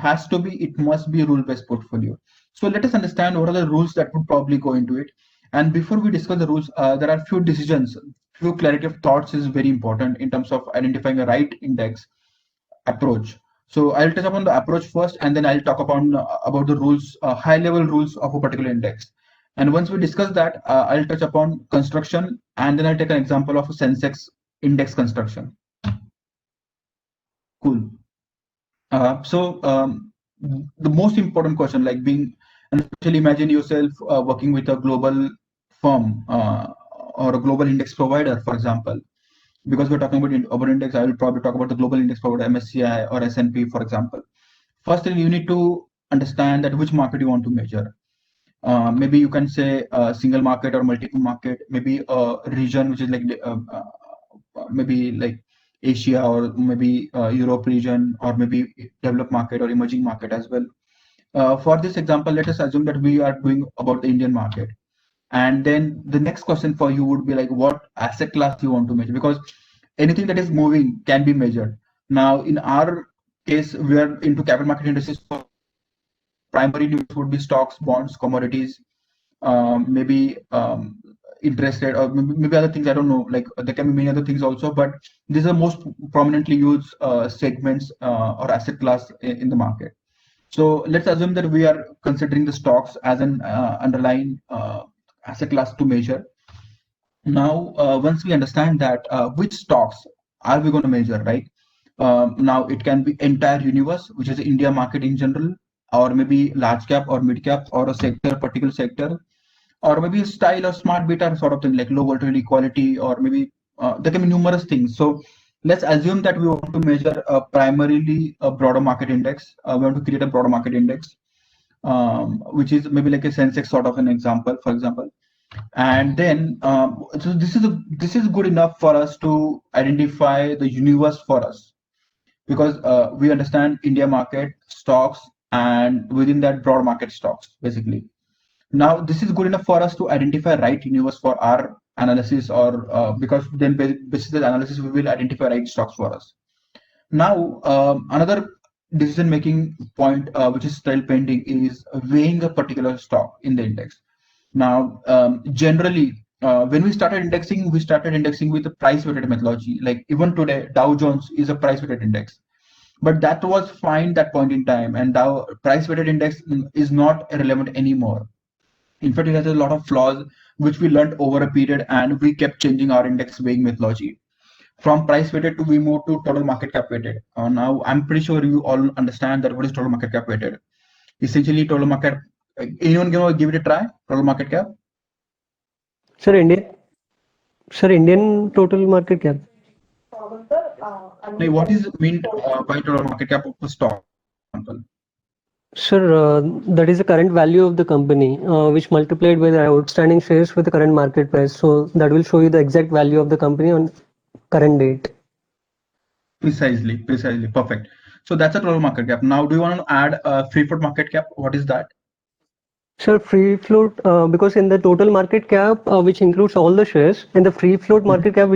must be a rule-based portfolio. So let us understand what are the rules that would probably go into it. And before we discuss the rules, there are few decisions, few clarity of thoughts is very important in terms of identifying a right index approach. So I'll touch upon the approach first, and then I'll talk about the rules, high-level rules of a particular index. And once we discuss that, I'll touch upon construction, and then I'll take an example of a Sensex index construction. Cool. The most important question, like being, and especially imagine yourself working with a global firm or a global index provider, for example. Because we're talking about index, I will probably talk about the global index provider, MSCI or S&P, for example. First thing, you need to understand that which market you want to measure. Maybe you can say a single market or multiple market, maybe a region which is like maybe like Asia, or maybe Europe region, or maybe developed market or emerging market as well. For this example, let us assume that we are doing about the Indian market. And then the next question for you would be like, what asset class you want to measure? Because anything that is moving can be measured. Now, in our case, we are into capital market indices. So primary news would be stocks, bonds, commodities, maybe interest rate, or maybe other things. I don't know. Like there can be many other things also, but these are most prominently used segments or asset class in the market. So let's assume that we are considering the stocks as an underlying asset class to measure. Now, once we understand that, which stocks are we going to measure, right? Now it can be entire universe, which is India market in general, or maybe large cap or mid cap, or a sector, particular sector, or maybe a style or smart beta sort of thing, like low volatility quality, or maybe there can be numerous things. So let's assume that we want to measure primarily a broader market index. We want to create a broader market index, which is maybe like a Sensex sort of an example, for example. And then so this is good enough for us to identify the universe for us, because we understand India market stocks, and within that broad market stocks basically. Now this is good enough for us to identify right universe for our analysis, or because then based on the analysis we will identify right stocks for us. Now another decision making point which is still pending is weighing a particular stock in the index. Now, generally, when we started indexing with the price weighted methodology. Like even today, Dow Jones is a price weighted index, but that was fine that point in time, and Dow price weighted index is not relevant anymore. In fact, it has a lot of flaws which we learned over a period, and we kept changing our index weighing methodology. From price weighted to we moved to total market cap weighted. Now, I'm pretty sure you all understand that what is total market cap weighted. Essentially, total market. Anyone gonna give it a try? Total market cap. Sir, Indian total market cap. What is meant by total market cap of a stock? Sir, that is the current value of the company, which multiplied by the outstanding shares with the current market price. So that will show you the exact value of the company on current date. Precisely, perfect. So that's a total market cap. Now, do you want to add a free float market cap? What is that? Sir, free float, because in the total market cap, which includes all the shares, in the free float market cap,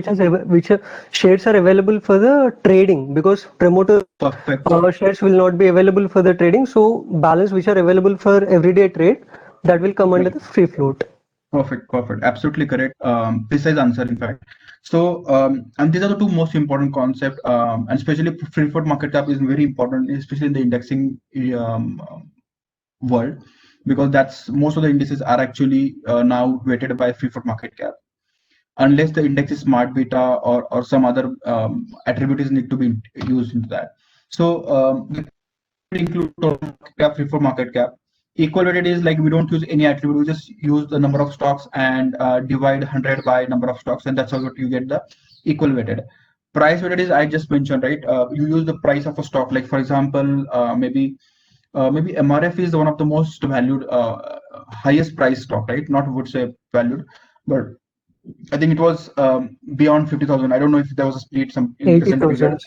shares are available for the trading, because promoter Perfect. shares will not be available for the trading. So balance which are available for everyday trade, that will come under Right. the free float. Perfect. Perfect. Absolutely correct. Precise answer, in fact. So, and these are the two most important concepts, and especially free float market cap is very important, especially in the indexing world, because that's most of the indices are actually now weighted by free float market cap, unless the index is smart beta or some other attributes need to be used into that. So we include total market cap, free float market cap. Equal weighted is like we don't use any attribute, we just use the number of stocks and divide 100 by number of stocks, and that's how you get the equal weighted. Price weighted is I just mentioned, right? You use the price of a stock, like for example, maybe MRF is one of the most valued, highest price stock, right? Not would say valued, but I think it was beyond 50,000. I don't know if there was a split some in recent period. 80,000.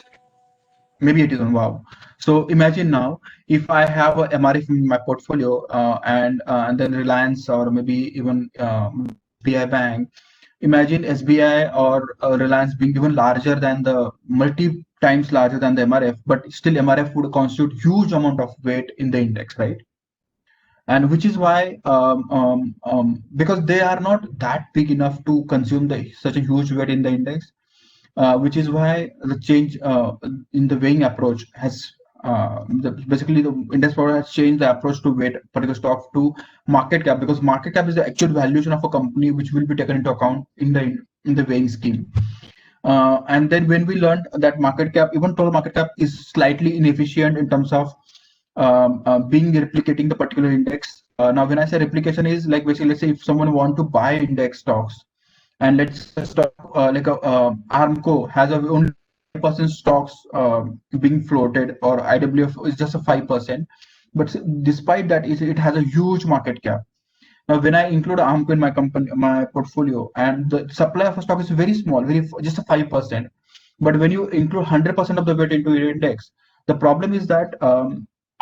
Maybe it is on. Wow. So imagine now if I have a MRF in my portfolio and then Reliance or maybe even BI Bank. Imagine SBI or Reliance being even larger than the multi times larger than the MRF, but still MRF would constitute huge amount of weight in the index, right? And which is why because they are not that big enough to consume such a huge weight in the index, which is why the change in the weighing approach has basically the index provider has changed the approach to weight particular stock to market cap, because market cap is the actual valuation of a company which will be taken into account in the weighing scheme. And then when we learned that market cap, even total market cap, is slightly inefficient in terms of being replicating the particular index. Now, when I say replication is like basically, let's say if someone want to buy index stocks, and let's stock like Armco has only 5% stocks being floated, or IWF is just a 5%, but despite that, it has a huge market cap. Now, when I include Armco in my portfolio, and the supply of a stock is very small, just a 5%, but when you include 100% of the weight into your index, the problem is that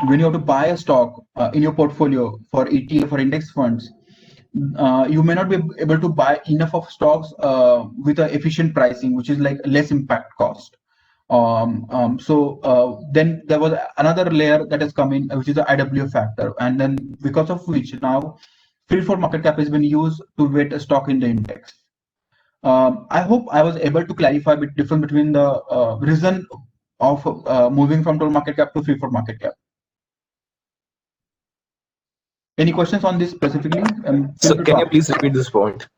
when you have to buy a stock in your portfolio for ETF or index funds, you may not be able to buy enough of stocks with an efficient pricing, which is like less impact cost. So then there was another layer that has come in, which is the IWF factor, and then because of which now free float market cap has been used to weight a stock in the index. I hope I was able to clarify a bit difference between the reason of moving from total market cap to free float market cap. Any questions on this specifically? So can you please repeat this point?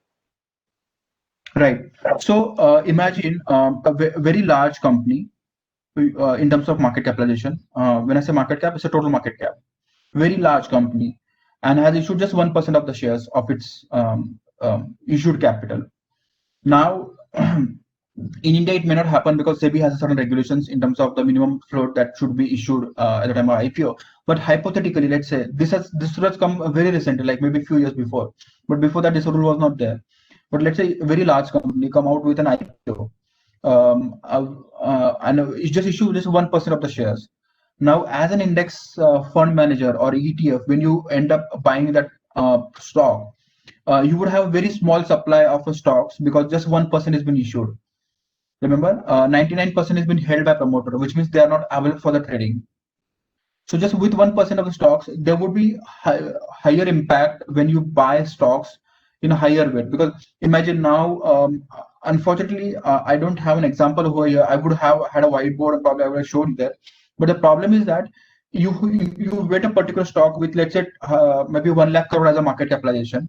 Right. So imagine a very large company in terms of market capitalization. When I say market cap, it's a total market cap. Very large company, and has issued just 1% of the shares of its issued capital. Now, in India, it may not happen because SEBI has certain regulations in terms of the minimum float that should be issued at the time of IPO. But hypothetically, let's say this has come very recently, like maybe a few years before. But before that, this rule was not there. But let's say a very large company come out with an IPO, and it just issue just 1% of the shares. Now, as an index fund manager or ETF, when you end up buying that stock, you would have a very small supply of stocks because just 1% has been issued. Remember, 99% has been held by promoter, which means they are not available for the trading. So just with 1% of the stocks, there would be higher impact when you buy stocks in a higher weight. Because imagine now, unfortunately, I don't have an example over here. I would have had a whiteboard and probably I would have shown there. But the problem is that you weight a particular stock with, let's say, maybe 1 lakh crore as a market capitalization.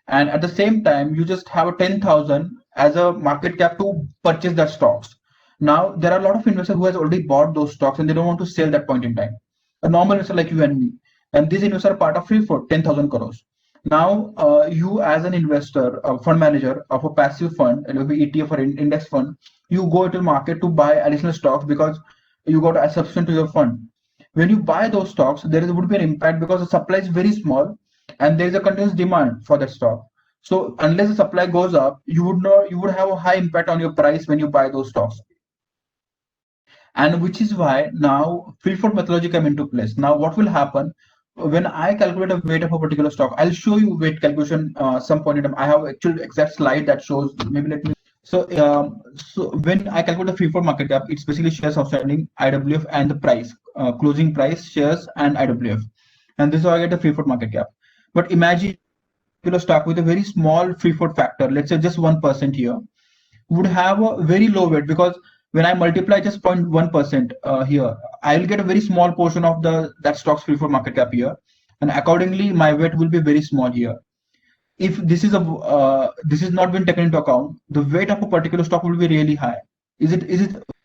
And at the same time, you just have a 10,000 as a market cap to purchase that stocks. Now, there are a lot of investors who has already bought those stocks and they don't want to sell that point in time. A normal investor like you and me. And these investors are part of free float, 10,000 crores. Now, you as an investor, a fund manager of a passive fund, maybe ETF or index fund, you go to the market to buy additional stocks because you got a subscription to your fund. When you buy those stocks, would be an impact because the supply is very small and there is a continuous demand for that stock. So unless the supply goes up, you would have a high impact on your price when you buy those stocks. And which is why now free float methodology come into place. Now what will happen when I calculate a weight of a particular stock, I'll show you weight calculation some point in time. I have actual exact slide that shows. Maybe let me. So when I calculate the free float market cap, it's basically shares outstanding, IWF, and the price, closing price, shares, and IWF, and this is how I get the free float market cap. But imagine a stock with a very small free float factor, let's say just 1% here, would have a very low weight, because when I multiply just 0.1% here, I will get a very small portion of that stock's free float market cap here, and accordingly my weight will be very small here. If this is not been taken into account, the weight of a particular stock will be really high. Is it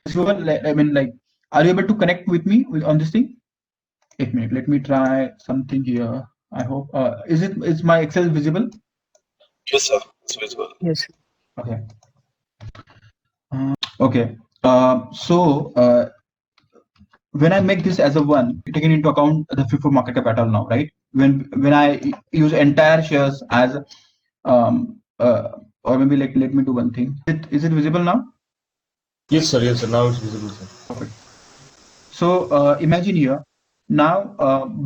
visible? I mean, like, are you able to connect with me on this thing? 1 minute, let me try something here. I hope is my Excel visible? Yes, sir. It's visible. Yes. Okay. Okay. When I make this as a 1, taking into account the free float market cap at all now, right? When I use entire shares as or maybe like, let me do one thing. Is it visible now? Yes, sir. Yes, sir. Now it's visible, sir. Perfect. So imagine here. Now,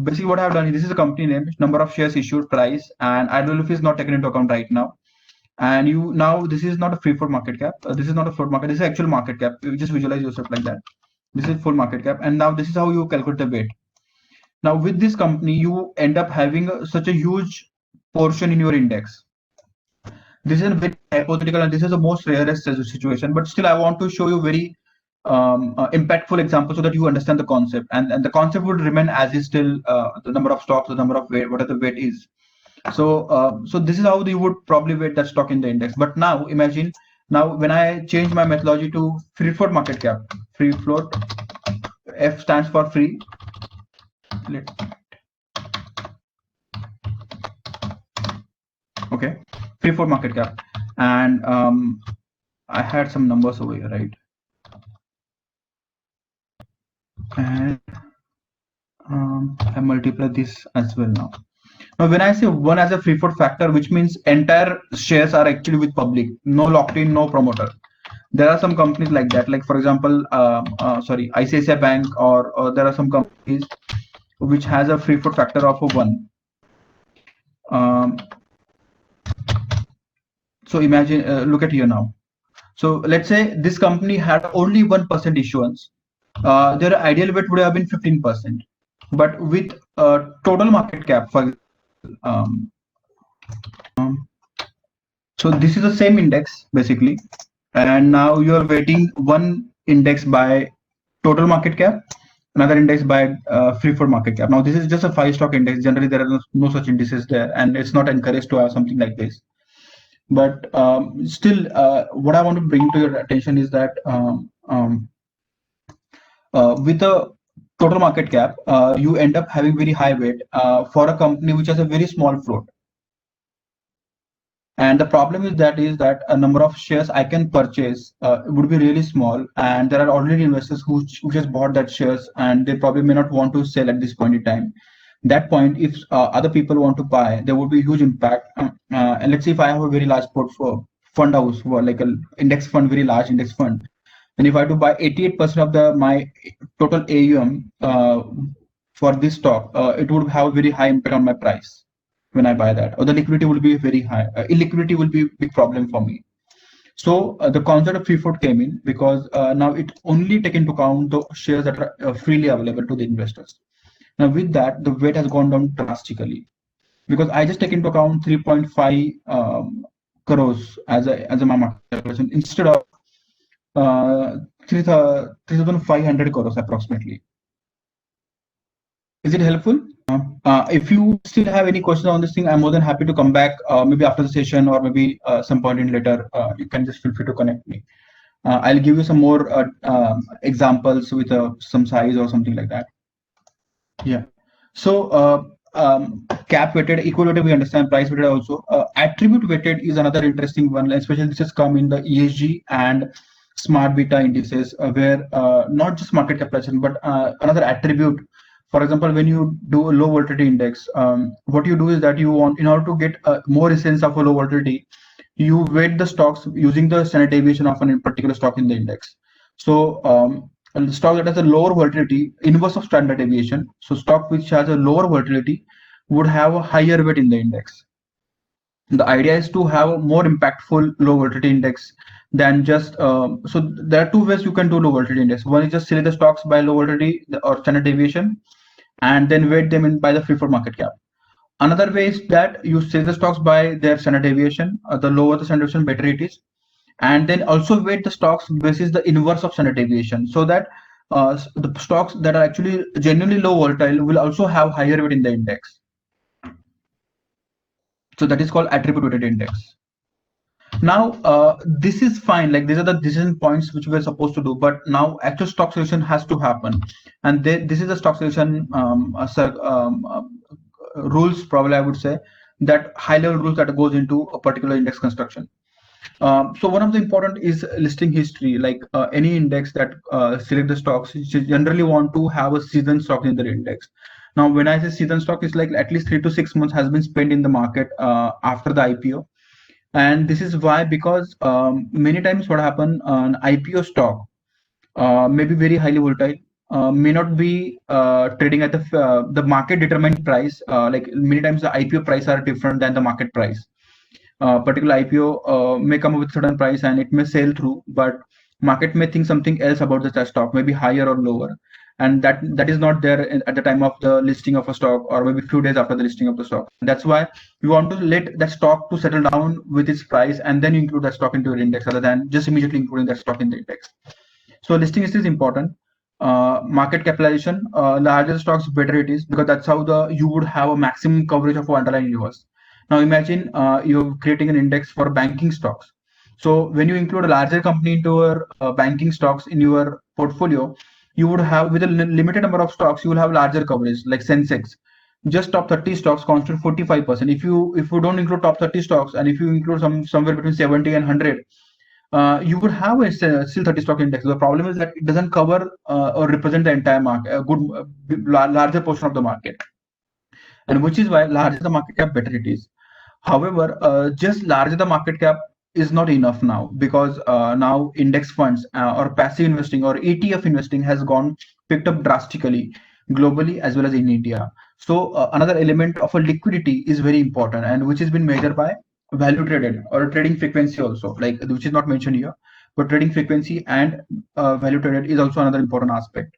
basically what I have done is, this is a company name, number of shares issued, price, and IWF is not taken into account right now. And this is not a free float market cap. This is not a float market. This is actual market cap. You just visualize yourself like that. This is full market cap, and now this is how you calculate the weight. Now with this company, you end up having such a huge portion in your index. This is a bit hypothetical, and this is the most rarest situation. But still, I want to show you very impactful example so that you understand the concept, and the concept would remain as is till the number of stocks, the number of weight, whatever the weight is. So this is how you would probably weight that stock in the index. But now imagine, now when I change my methodology to free float market cap, free float, F stands for free. Okay, free float market cap, and I had some numbers over here, right? And I multiply this as well now. Now, when I say 1 as a free float factor, which means entire shares are actually with public, no locked in, no promoter. There are some companies like that, like for example, ICICI Bank, or there are some companies which has a free float factor of 1. So imagine, look at here now. So let's say this company had only 1% issuance. Their ideal weight would have been 15%, but with total market cap, for so this is the same index basically, and now you are weighting one index by total market cap, another index by free float market cap. Now this is just a 5-stock index. Generally there are no such indices there, and it's not encouraged to have something like this. But still, what I want to bring to your attention is that with the total market cap, you end up having very high weight for a company which has a very small float. And the problem is that a number of shares I can purchase would be really small, and there are already investors who just bought that shares, and they probably may not want to sell at this point in time. That point, if other people want to buy, there would be huge impact. And let's say if I have a very large portfolio fund house, like an index fund, very large index fund, and if I have to buy 88% of my total AUM for this stock, it would have a very high impact on my price when I buy that, or the liquidity will be very high. Illiquidity will be a big problem for me. So the concept of free float came in, because now it only take into account the shares that are freely available to the investors. Now with that, the weight has gone down drastically, because I just take into account 3.5 crores as a my market capitalization instead of 3,500 crores approximately. Is it helpful? If you still have any questions on this thing, I'm more than happy to come back maybe after the session, or maybe some point in later. You can just feel free to connect me. I'll give you some more examples with some size or something like that. Yeah. So cap weighted, equal weighted, we understand. Price weighted also. Attribute weighted is another interesting one, especially this has come in the ESG and smart beta indices, where not just market capitalization, but another attribute. For example, when you do a low volatility index, what you do is that you want, in order to get more essence of a low volatility, you weight the stocks using the standard deviation of a particular stock in the index. So a stock that has a lower volatility, inverse of standard deviation. So stock which has a lower volatility would have a higher weight in the index. The idea is to have a more impactful low volatility index than just so there are two ways you can do low volatility index. One is just select the stocks by low volatility or standard deviation and then weight them in by the free float market cap. Another way is that you select the stocks by their standard deviation. The lower the standard deviation, better it is, and then also weight the stocks basis the inverse of standard deviation, so that the stocks that are actually genuinely low volatile will also have higher weight in the index. So that is called attribute weighted index. Now this is fine, like these are the decision points which we're supposed to do, but now actual stock selection has to happen, and this is the stock selection rules, probably I would say, that high level rules that goes into a particular index construction. So one of the important is listing history. Like any index that select the stocks, you generally want to have a seasoned stock in the index. Now, when I say seasoned stock, it's like at least 3 to 6 months has been spent in the market after the IPO. And this is why, because many times what happen, an IPO stock may be very highly volatile, may not be trading at the market determined price. Like many times the IPO price are different than the market price. Particular IPO may come up with certain price and it may sell through, but market may think something else about the stock, maybe higher or lower, and that is not there at the time of the listing of a stock, or maybe few days after the listing of the stock. That's why you want to let that stock to settle down with its price, and then you include that stock into your index, rather than just immediately including that stock in the index. So listing is important. Market capitalization, larger the stocks, better it is, because that's how you would have a maximum coverage of underlying universe. Now imagine you're creating an index for banking stocks. So when you include a larger company into your banking stocks in your portfolio, you would have, with a limited number of stocks, you will have larger coverage. Like Sensex, just top 30 stocks constitute 45%. If you don't include top 30 stocks, and if you include somewhere between 70 and 100, you would have a still 30 stock index. The problem is that it doesn't cover or represent the entire market, a good larger portion of the market, and which is why larger the market cap, better it is. However, just larger the market cap is not enough now, because now index funds or passive investing or ETF investing has picked up drastically globally as well as in India. So another element of a liquidity is very important, and which has been measured by value traded or trading frequency also, like which is not mentioned here, but trading frequency and value traded is also another important aspect.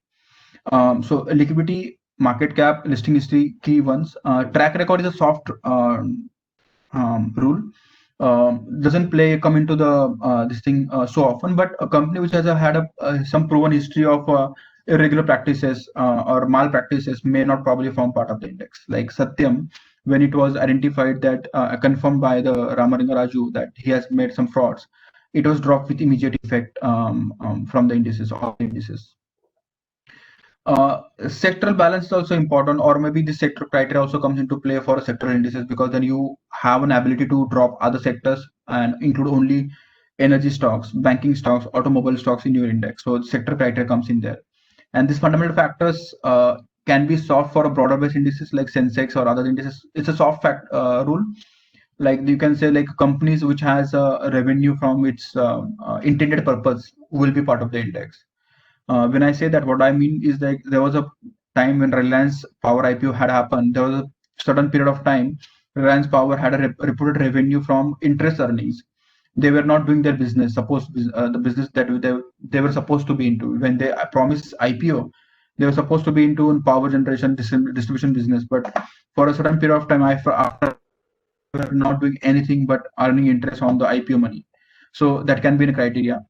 So liquidity, market cap, listing history, key ones. Track record is a soft rule. Doesn't come into the this thing so often, but a company which has had some proven history of irregular practices or malpractices may not probably form part of the index. Like Satyam, when it was identified that confirmed by the Ramalinga Raju that he has made some frauds, it was dropped with immediate effect from the indices, all the indices. Sectoral balance is also important, or maybe the sector criteria also comes into play for sectoral indices, because then you have an ability to drop other sectors and include only energy stocks, banking stocks, automobile stocks in your index. So sector criteria comes in there, and these fundamental factors can be soft for a broader based indices like Sensex or other indices. It's a soft rule. Like you can say, like companies which has a revenue from its intended purpose will be part of the index. When I say that, what I mean is that there was a time when Reliance Power IPO had happened. There was a certain period of time Reliance Power had a reported revenue from interest earnings. They were not doing their business, the business that they were supposed to be into. When they promised IPO, they were supposed to be into power generation distribution business. But for a certain period of time, after were not doing anything but earning interest on the IPO money. So that can be a criteria.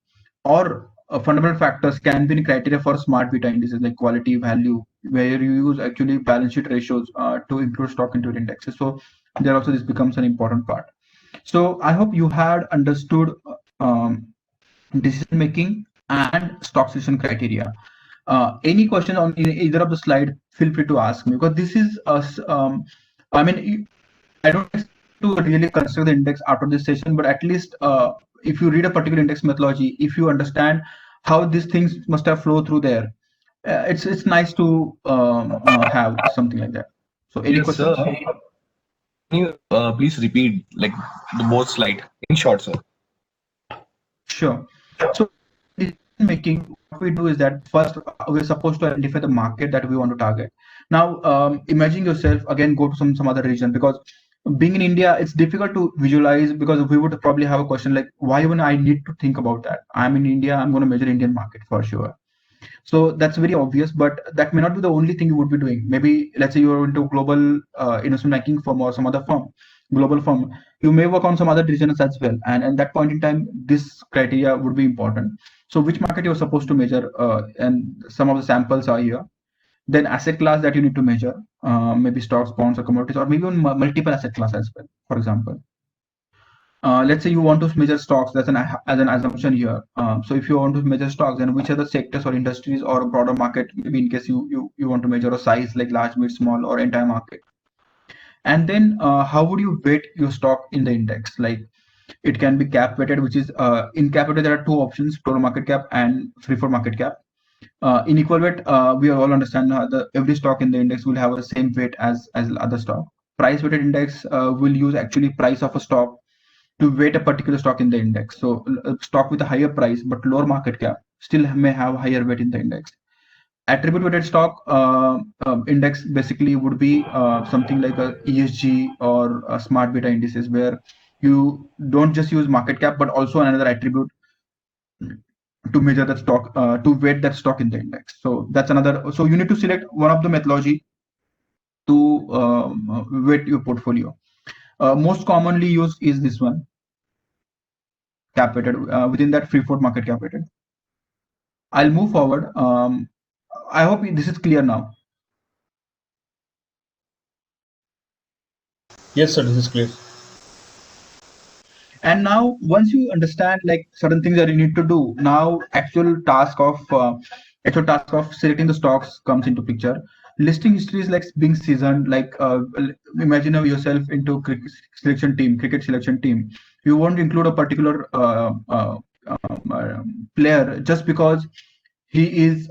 Or fundamental factors can be a criteria for smart beta indices like quality, value, where you use actually balance sheet ratios to include stock into indexes. So there also this becomes an important part. So I hope you had understood decision making and stock selection criteria. Any question on either of the slide, feel free to ask me, because this is I mean, I don't to really consider the index after this session, but at least if you read a particular index methodology, if you understand how these things must have flowed through there, it's nice to have something like that. So any questions? Sir, can you please repeat like the both slide in short, sir? Sure. So making, what we do is that first we're supposed to identify the market that we want to target. Now, imagine yourself again, go to some other region, because being in India, it's difficult to visualize, because we would probably have a question like, why even I need to think about that? I'm in India, I'm going to measure Indian market for sure. So that's very obvious, but that may not be the only thing you would be doing. Maybe let's say you're into global investment banking firm or some other firm, global firm. You may work on some other regions as well, and at that point in time, this criteria would be important. So which market you're supposed to measure, and some of the samples are here. Then asset class that you need to measure, maybe stocks, bonds, or commodities, or maybe even multiple asset class as well. For example, let's say you want to measure stocks, that's as an assumption here. So if you want to measure stocks, then which are the sectors or industries or a broader market, maybe in case you want to measure a size like large, mid, small, or entire market. And then how would you weight your stock in the index? Like, it can be cap weighted, which is in cap weighted there are two options: total market cap and free float market cap. In equal weight, we all understand every stock in the index will have the same weight as other stock. Price weighted index will use actually price of a stock to weight a particular stock in the index. So a stock with a higher price but lower market cap still may have higher weight in the index. Attribute weighted stock index basically would be something like a ESG or a smart beta indices, where you don't just use market cap but also another attribute to measure that stock, to weight that stock in the index. So that's another. So you need to select one of the methodology to weight your portfolio. Most commonly used is this one, cap weighted. Within that, free float market cap weighted. I'll move forward. I hope this is clear now. Yes, sir, this is clear. And now, once you understand like certain things that you need to do, now actual task of selecting the stocks comes into picture. Listing history is like being seasoned. Like imagine yourself into cricket selection team. You won't include a particular player just because he is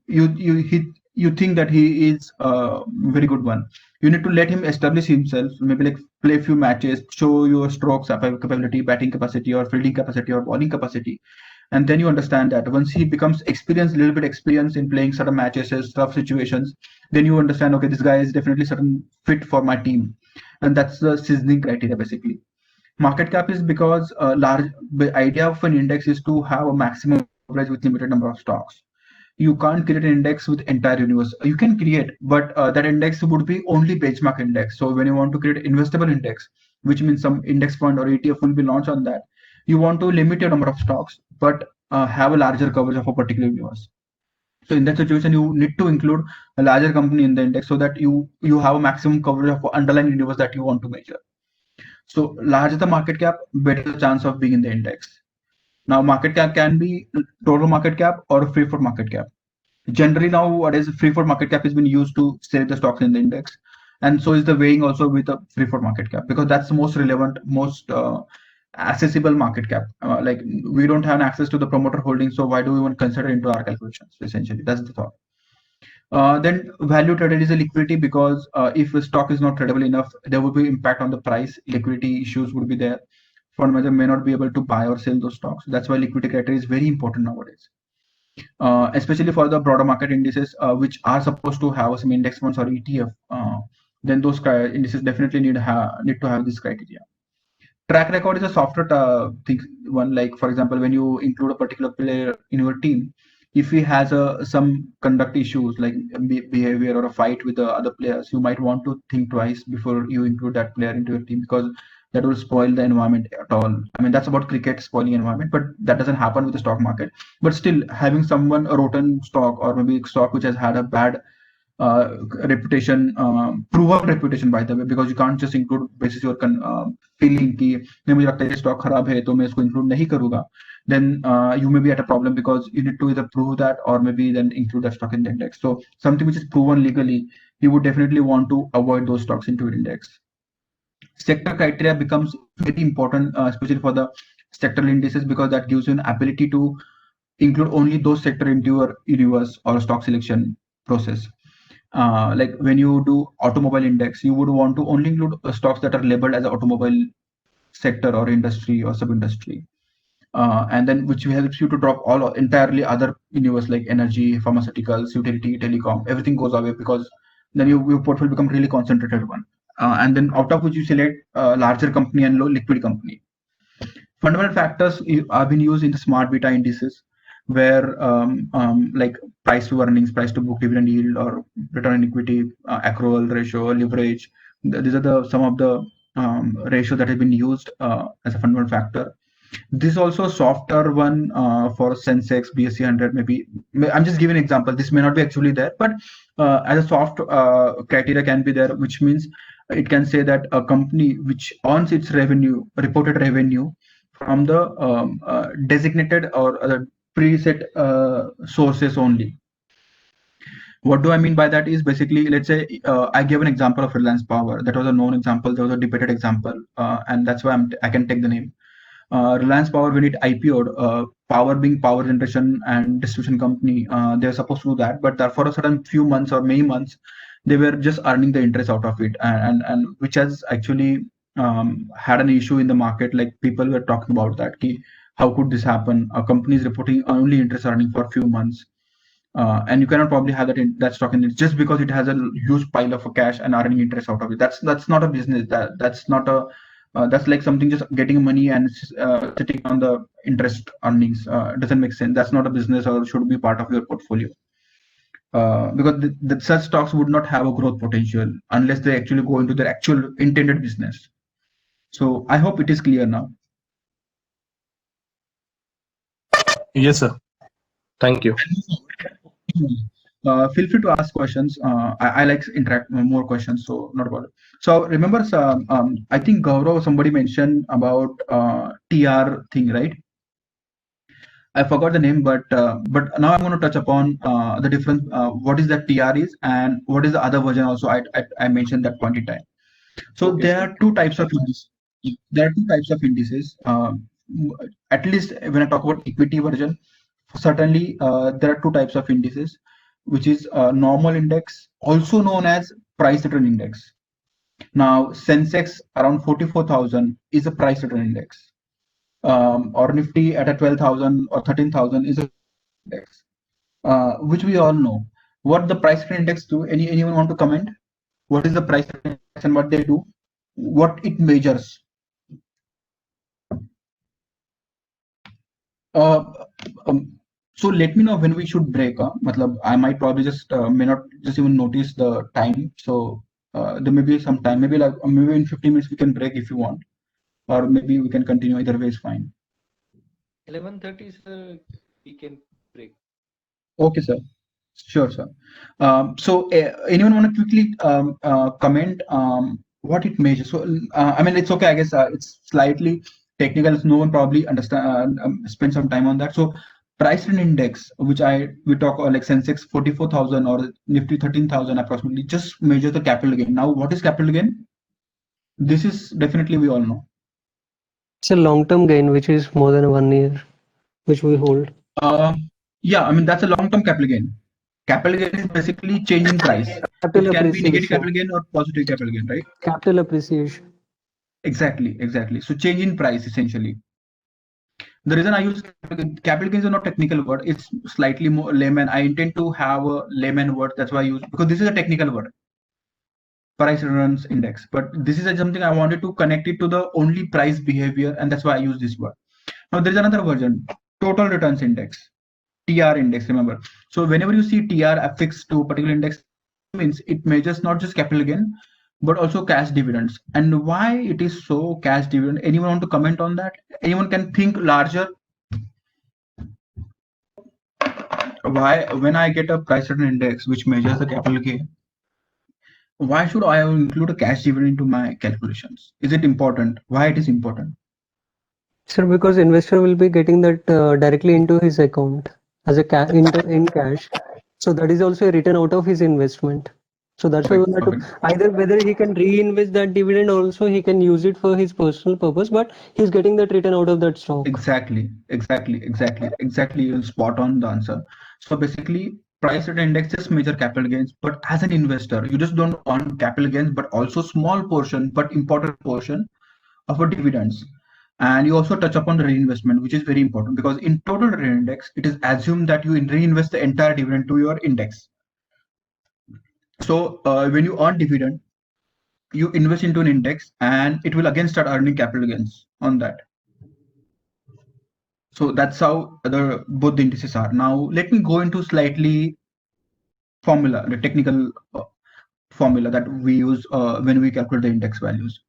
you think that he is a very good one. You need to let him establish himself, maybe like play a few matches, show your strokes capability, batting capacity, or fielding capacity, or bowling capacity. And then you understand that once he becomes experienced, a little bit experienced in playing certain matches, tough situations, then you understand, okay, this guy is definitely certain fit for my team. And that's the seasoning criteria basically. Market cap is because the idea of an index is to have a maximum coverage with limited number of stocks. You can't create an index with entire universe. You can create, but that index would be only benchmark index. So when you want to create investable index, which means some index fund or ETF will be launched on that, you want to limit your number of stocks, but have a larger coverage of a particular universe. So in that situation, you need to include a larger company in the index so that you have a maximum coverage of underlying universe that you want to measure. So larger the market cap, better the chance of being in the index. Now, market cap can be total market cap or free float market cap. Generally, nowadays, free float market cap has been used to select the stocks in the index, and so is the weighing also with the free float market cap, because that's the most relevant, most accessible market cap. Like, we don't have access to the promoter holding, so why do we want to consider into our calculations? Essentially, that's the thought. Then value traded is a liquidity, because if a stock is not tradable enough, there will be impact on the price. Liquidity issues would be there. Fund manager may not be able to buy or sell those stocks. That's why liquidity criteria is very important nowadays, especially for the broader market indices, which are supposed to have some index funds or ETF. Then those indices definitely need to have this criteria. Track record is a softer thing. One, like for example, when you include a particular player in your team, if he has some conduct issues like behavior or a fight with the other players, you might want to think twice before you include that player into your team, because that will spoil the environment at all. I mean, that's about cricket spoiling environment, but that doesn't happen with the stock market. But still, having someone a rotten stock, or maybe stock which has had a bad reputation, proven reputation by the way, because you can't just include basis your feeling कि नहीं मुझे लगता है stock खराब है तो मैं इसको include नहीं करूँगा, then you may be at a problem, because you need to either prove that or maybe then include that stock in the index. So something which is proven legally, you would definitely want to avoid those stocks into your index. Sector criteria becomes very important, especially for the sectoral indices, because that gives you an ability to include only those sector into your universe or stock selection process. Like when you do automobile index, you would want to only include stocks that are labeled as an automobile sector or industry or sub industry. and then which helps you to drop all entirely other universe like energy, pharmaceuticals, utility, telecom. Everything goes away because then your portfolio become really concentrated one. And then out of which you select larger company and low liquid company. Fundamental factors have been used in the smart beta indices, where like price to earnings, price to book, dividend yield, or return on equity, accrual ratio, leverage. These are some of the ratio that have been used as a fundamental factor. This is also a softer one for Sensex, BSE 100. Maybe I'm just giving an example. This may not be actually there, but as a soft criteria can be there, which means it can say that a company which earns its revenue, reported revenue, from the designated or preset sources only. What do I mean by that is basically, let's say I gave an example of Reliance Power. That was a known example. That was a debated example, and that's why I can take the name. Reliance Power, when it IPO'd, Power being power generation and distribution company, they were supposed to do that, but for a certain few months or many months, they were just earning the interest out of it, and which has actually had an issue in the market. Like people were talking about that, how could this happen? A company is reporting only interest earning for a few months, and you cannot probably have that stock in it just because it has a huge pile of cash and earning interest out of it. That's not a business. That's not a that's like something just getting money and sitting on the interest earnings. Doesn't make sense. That's not a business or should be part of your portfolio. Because such stocks would not have a growth potential unless they actually go into their actual intended business. So I hope it is clear now. Yes, sir. Thank you. Feel free to ask questions. I like interact more questions, so not about it. So remember, I think Gaurav, somebody mentioned about TR thing, right? I forgot the name, but now I'm going to touch upon the difference. What is that TR is, and what is the other version? Also, I mentioned that point in time. So Okay, there sir. are two types of indices. There are two types of indices. At least when I talk about equity version, certainly there are two types of indices, which is normal index, also known as price return index. Now, Sensex around 44,000 is a price return index, or Nifty at a 12,000 or 13,000 is a index, which we all know. What the price return index do? Anyone want to comment? What is the price return index and what they do? What it measures? So let me know when we should break. I might probably just may not just even notice the time. So there may be some time. Maybe in 15 minutes we can break if you want, or maybe we can continue. Either way is fine. 11:30, sir, we can break. Okay, sir. Sure, sir. So anyone want to quickly comment what it measures? So I mean, it's okay. I guess it's slightly technical. No one probably understand. Spend some time on that. So price return index, which we talk like Sensex 44,000 or Nifty 13,000 approximately, just measure the capital gain. Now, what is capital gain? This is definitely we all know. It's a long-term gain, which is more than 1 year, which we hold. Yeah, I mean that's a long-term capital gain. Capital gain is basically change in price. Capital It can be negative appreciation. capital gain or positive capital gain, right? Capital appreciation. Exactly. So change in price essentially. The reason I use capital gains is not technical word. It's slightly more layman. I intend to have a layman word. That's why I use, because this is a technical word. Price returns index, but this is something I wanted to connect it to the only price behavior, and that's why I use this word. Now there is another version, total returns index, TR index. Remember, so whenever you see TR affixed to a particular index, means it measures not just capital gain but also cash dividends. And why it is so cash dividend? Anyone want to comment on that? Anyone can think larger? Why, when I get a price return index which measures the capital gain, why should I include a cash dividend into my calculations? Is it important? Why it is important? Sir, because investor will be getting that directly into his account as a in cash. So that is also a return out of his investment. So that's why we have to either whether he can reinvest that dividend, also he can use it for his personal purpose, but he's getting that return out of that stock. Exactly. You're spot on the answer. So basically, price return index just measure capital gains, but as an investor, you just don't earn capital gains, but also small portion, but important portion of a dividends. And you also touch upon the reinvestment, which is very important because in total return index, it is assumed that you reinvest the entire dividend to your index. So when you earn dividend, you invest into an index and it will again start earning capital gains on that. So that's how both the indices are. Now let me go into slightly formula, the technical formula that we use when we calculate the index values.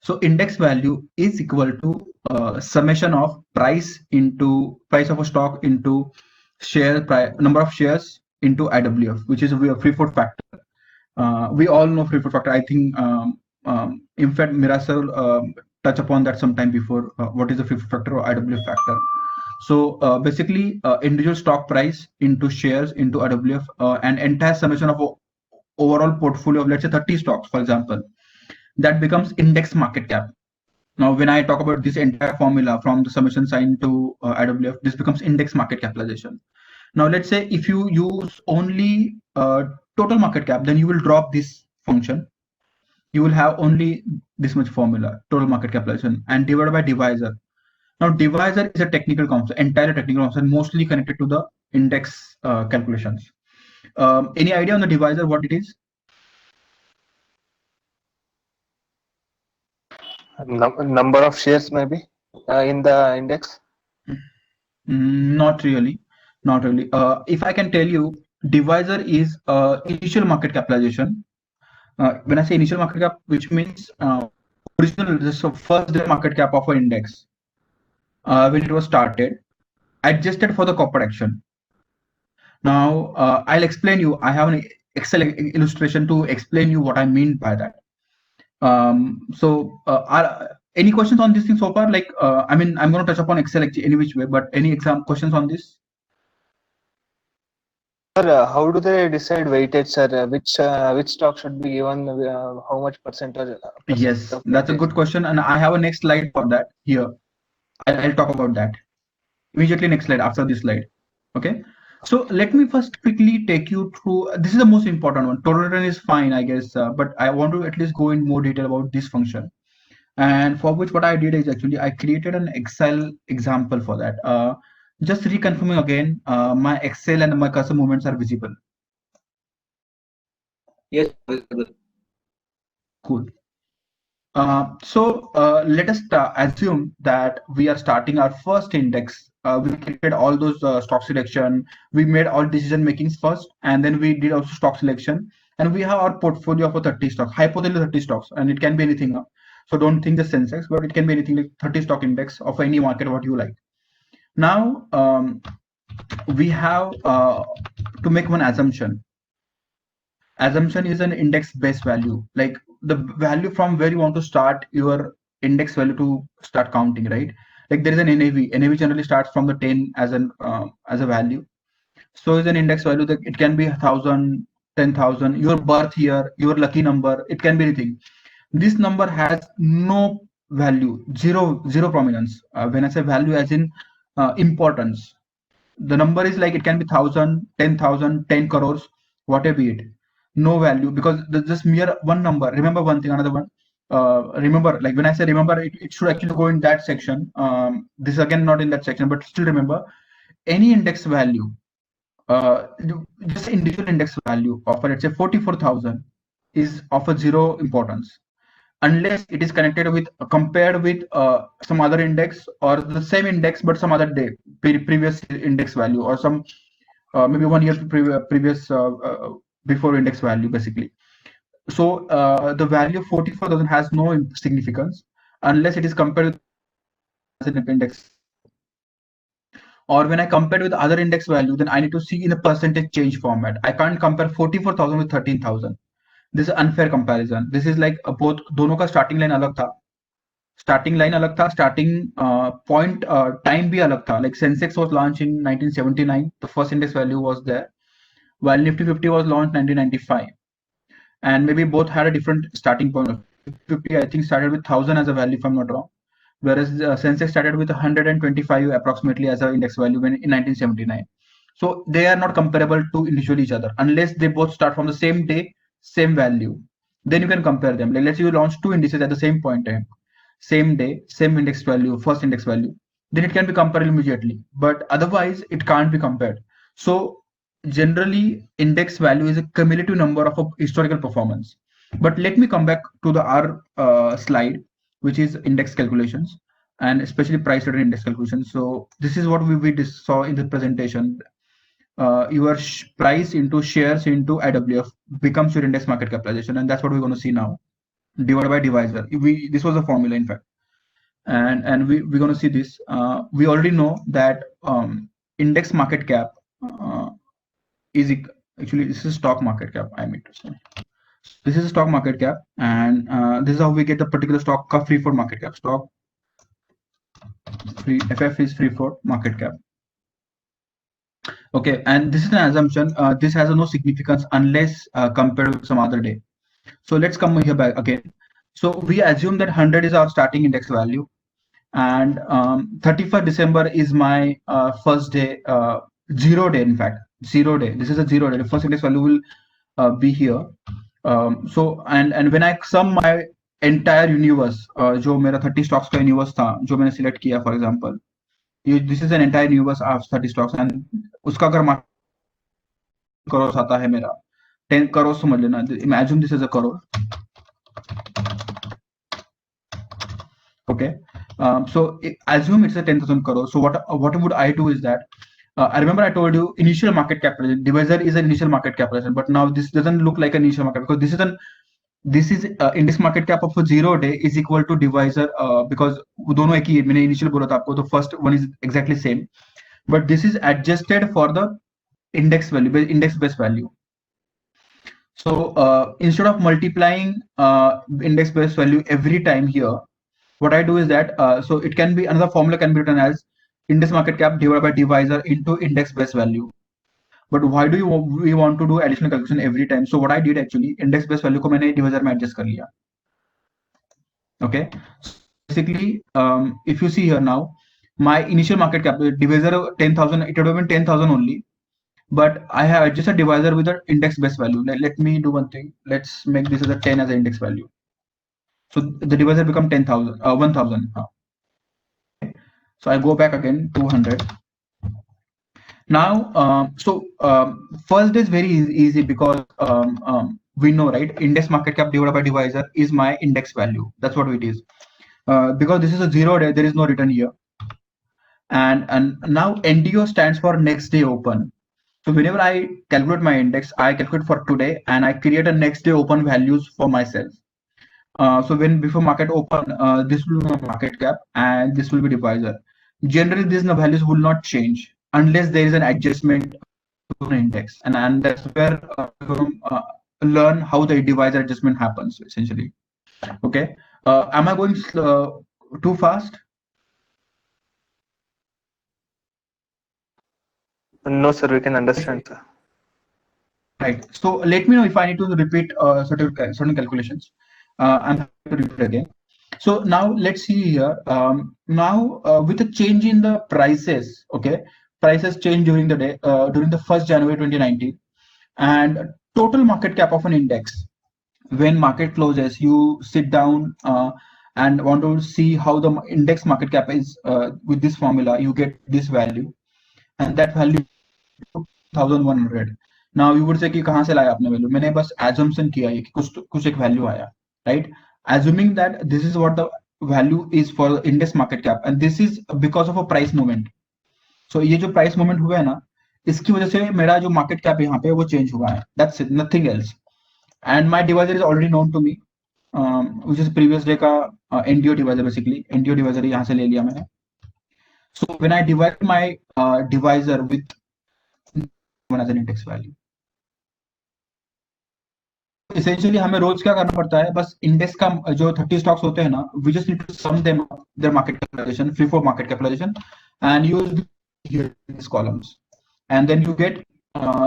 So index value is equal to summation of price of a stock into number of shares into IWF, which is a free float factor. We all know free float factor. I think in fact Mirasol touch upon that sometime before. What is the free float factor or IWF factor? So basically individual stock price into shares into IWF and entire summation of overall portfolio of, let's say, 30 stocks, for example, that becomes index market cap. Now, when I talk about this entire formula from the summation sign to IWF, this becomes index market capitalization. Now, let's say if you use only total market cap, then you will drop this function. You will have only this much formula, total market capitalization, and divided by divisor. Now, divisor is a technical concept, entirely technical concept, mostly connected to the index calculations. Any idea on the divisor, what it is? Number of shares maybe in the index. Not really. If I can tell you, divisor is initial market capitalization. When I say initial market cap, which means original, this first day market cap of an index when it was started, adjusted for the corporate action. Now I'll explain you. I have an Excel illustration to explain you what I mean by that. Are any questions on this thing so far? Like, I mean, I'm going to touch upon Excel any which way, but any questions on this? Sir, how do they decide weightage, sir? Which stock should be given how much percentage? Yes, that's a good question, and I have a next slide for that here. I'll talk about that immediately. Next slide after this slide. Okay. So let me first quickly take you through. This is the most important one. Total return is fine, I guess, but I want to at least go in more detail about this function. And for which what I did is actually I created an Excel example for that. Just reconfirming again, my Excel and my cursor movements are visible. Yes, visible. Cool. Let us assume that we are starting our first index. We created all those stock selection. We made all decision makings first, and then we did also stock selection. And we have our portfolio of 30 stocks, hypothetically 30 stocks, and it can be anything. So don't think the Sensex, but it can be anything like 30 stock index of any market, what you like. Now we have to make one assumption. Assumption is an index base value, like the value from where you want to start your index value to start counting, right? Like there is an NAV. NAV generally starts from the 10 as a value. So is an index value that it can be 1,000, 10,000, your birth year, your lucky number. It can be anything. This number has no value, zero prominence. When I say value, as in importance, the number is like it can be 1,000, 10,000, 10 crores, whatever be it. No value because there's just mere one number. Remember one thing, another one. Remember, like when I say remember, it should actually go in that section. This again not in that section, but still remember, any index value, just individual index value of let's say 44,000 is of a zero importance unless it is connected with compared with some other index or the same index but some other day previous index value or some maybe 1 year previous before index value basically. So the value of 44,000 has no significance unless it is compared with an index. Or when I compare with other index value, then I need to see in a percentage change format. I can't compare 44,000 with 13,000. This is unfair comparison. This is like both दोनों का starting line अलग था, starting point time भी अलग था. Like Sensex was launched in 1979. The first index value was there, while Nifty 50 was launched 1995. And maybe both had a different starting point. 50 I think started with 1,000 as a value if I'm not wrong, whereas Sensex started with 125 approximately as an index value in 1979. So they are not comparable to individual each other unless they both start from the same day, same value. Then you can compare them. Like let's say you launch two indices at the same point in time. same day, same index value, first index value, then it can be compared immediately. But otherwise, it can't be compared. So generally, index value is a cumulative number of a historical performance. But let me come back to the our slide, which is index calculations and especially price driven index calculation. So this is what we just saw in the presentation. Your price into shares into IWF becomes your index market capitalization, and that's what we're going to see now. Divided by divisor. This was a formula, in fact, and we're going to see this. We already know that index market cap is actually this is stock market cap. I mean to say this is a stock market cap, and this is how we get the particular stock free float market cap. Stock free FF is free float market cap. Okay, and this is an assumption. This has no significance unless compared with some other day. So let's come here back again. So we assume that 100 is our starting index value, and 31st December is my first day, 0 day. In fact, 0 day. This is a 0 day. The first index value will be here. So and when I sum my entire universe, जो मेरा 30 stocks का universe था, जो मैंने select किया, for example, this is an entire universe of 30 stocks, and उसका अगर crores आता है मेरा 10 crores समझ लेना. Imagine this is a crore. Okay, so assume it's a 10,000 crores. So what would I do is that I remember I told you initial market capitalization. Divisor is an initial market capitalization, but now this doesn't look like an initial market because this is index market cap of a 0 day is equal to divisor because दोनों एक ही है. मैंने initial बोला था आपको, the first one is exactly same, but this is adjusted for the index value, index base value. So instead of multiplying index base value every time here, what I do is that so it can be another formula can be written as index market cap divided by divisor into index base value. But why do we want to do additional calculation every time? So what I did actually, index base value को मैंने divisor में adjust कर लिया. Okay, so basically if you see here now, my initial market cap divisor 10,000, it would have been 10,000 only, but I have adjusted divisor with the index base value. Let me do one thing. Let's make this as a 10 as an index value. So the divisor become 10,000, 1,000 now. Okay. So I go back again 200. Now, first is very easy because we know, right? Index market cap divided by divisor is my index value. That's what it is. Because this is a 0 day, there is no return here. And now NDO stands for next day open. So whenever I calculate my index, I calculate for today and I create a next day open values for myself. So when before market open, this will be my market cap and this will be divisor. Generally, these values will not change unless there is an adjustment to the index, and that's where learn how the divisor adjustment happens essentially. Okay, am I going too fast? No, sir, we can understand, sir. Right. So let me know if I need to repeat certain calculations. I'm happy to repeat again. So now let's see here. With a change in the prices, okay, prices change during the day, during the 1st January 2019, and total market cap of an index. When market closes, you sit down and want to see how the index market cap is with this formula. You get this value, and that value 1,100. Now you would say कि कहाँ से लाया आपने value? मैंने बस assumption किया है कि कुछ एक value आया, right? Assuming that this is what the value is for the index market cap, and this is because of a price movement. So ये जो price movement हुआ है ना, इसकी वजह से मेरा जो market cap यहाँ पे वो change हुआ है. That's it, nothing else. And my divisor is already known to me, which is previous day का NDO divisor basically. NDO divisor यहाँ से ले लिया मैंने. So when I divide my divisor with one as an index value, essentially हमें रोज क्या करना पड़ता है, बस इंडेक्स का जो 30 स्टॉक्स होते हैं ना, we just need to sum them up, their market capitalization, free float market capitalization, and use these columns, and then you get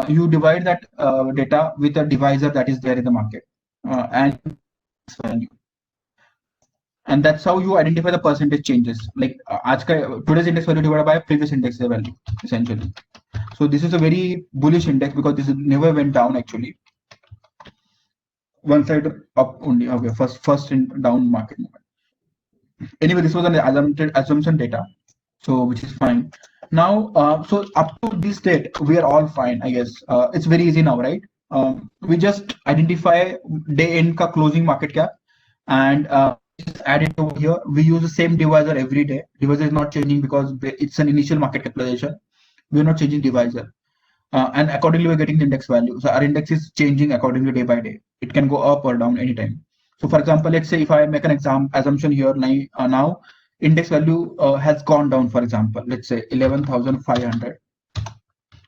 you divide that data with a divisor that is there in the market and value, and that's how you identify the percentage changes. Like today's index value divided by previous index value essentially. So this is a very bullish index because this never went down actually. One side up only. Okay, first in down market movement. Anyway, this was an assumption data, so which is fine. Now, so up to this date, we are all fine, I guess. It's very easy now, right? We just identify day end ka closing market cap and just add it over here. We use the same divisor every day. Divisor is not changing because it's an initial market capitalization. We're not changing divisor. And accordingly, we're getting the index value. So our index is changing accordingly day by day. It can go up or down anytime. So for example, let's say if I make an assumption here now, index value has gone down, for example, let's say 11,500.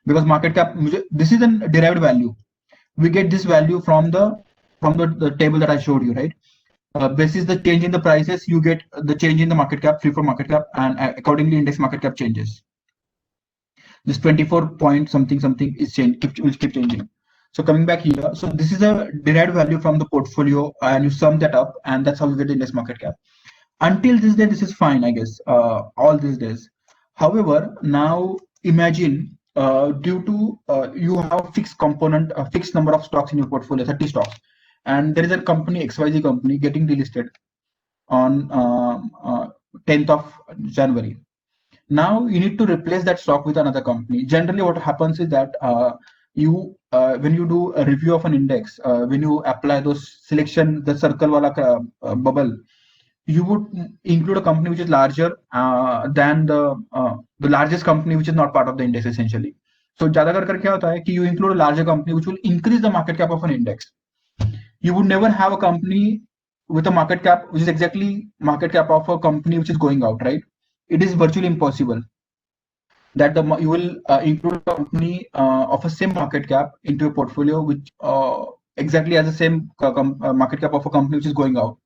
Because market cap, this is a derived value. We get this value from the table that I showed you, right? Basis the change in the prices, you get the change in the market cap, free from market cap, and accordingly index market cap changes. This 24 point something is will keep changing. So coming back here, so this is a derived value from the portfolio, and you sum that up, and that's how you get the index market cap. Until this day, this is fine, I guess, all these days. However, now imagine due to you have fixed component, a fixed number of stocks in your portfolio, 30 stocks, and there is a company, XYZ company, getting delisted on 10th of January. Now you need to replace that stock with another company. Generally, what happens is that when you do a review of an index, when you apply those selection, the circle wala bubble, you would include a company which is larger than the largest company which is not part of the index essentially. So ज़्यादा कर क्या होता है कि you include a larger company which will increase the market cap of an index. You would never have a company with a market cap which is exactly market cap of a company which is going out, right? It is virtually impossible that you will include a company of a same market cap into a portfolio which exactly has the same market cap of a company which is going out.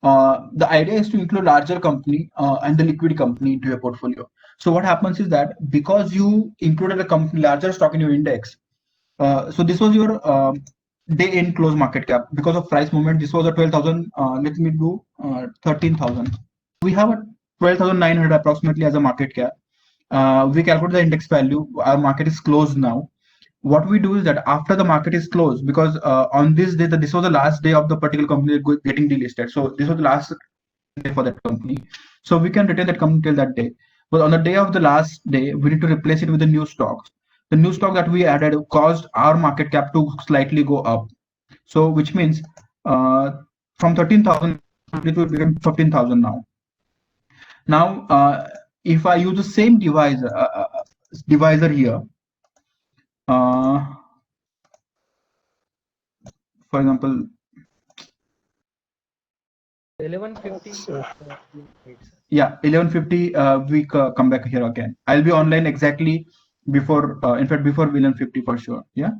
The idea is to include larger company and the liquid company into your portfolio. So what happens is that because you included a company larger stock in your index, so this was your day end close market cap. Because of price movement, this was a 12,000. Let me do 13,000. We have a 12,900 approximately as a market cap. We calculate the index value. Our market is closed now. What we do is that after the market is closed, because on this day, this was the last day of the particular company getting delisted. So this was the last day for that company. So we can retain that company till that day. But on the day of the last day, we need to replace it with the new stocks. The new stock that we added caused our market cap to slightly go up. So which means from 13,000 it will become 15,000 now. Now, if I use the same divisor here, for example, 1150. Yeah, 1150. We come back here again. I'll be online exactly before, in fact, before 1150 for sure. Yeah.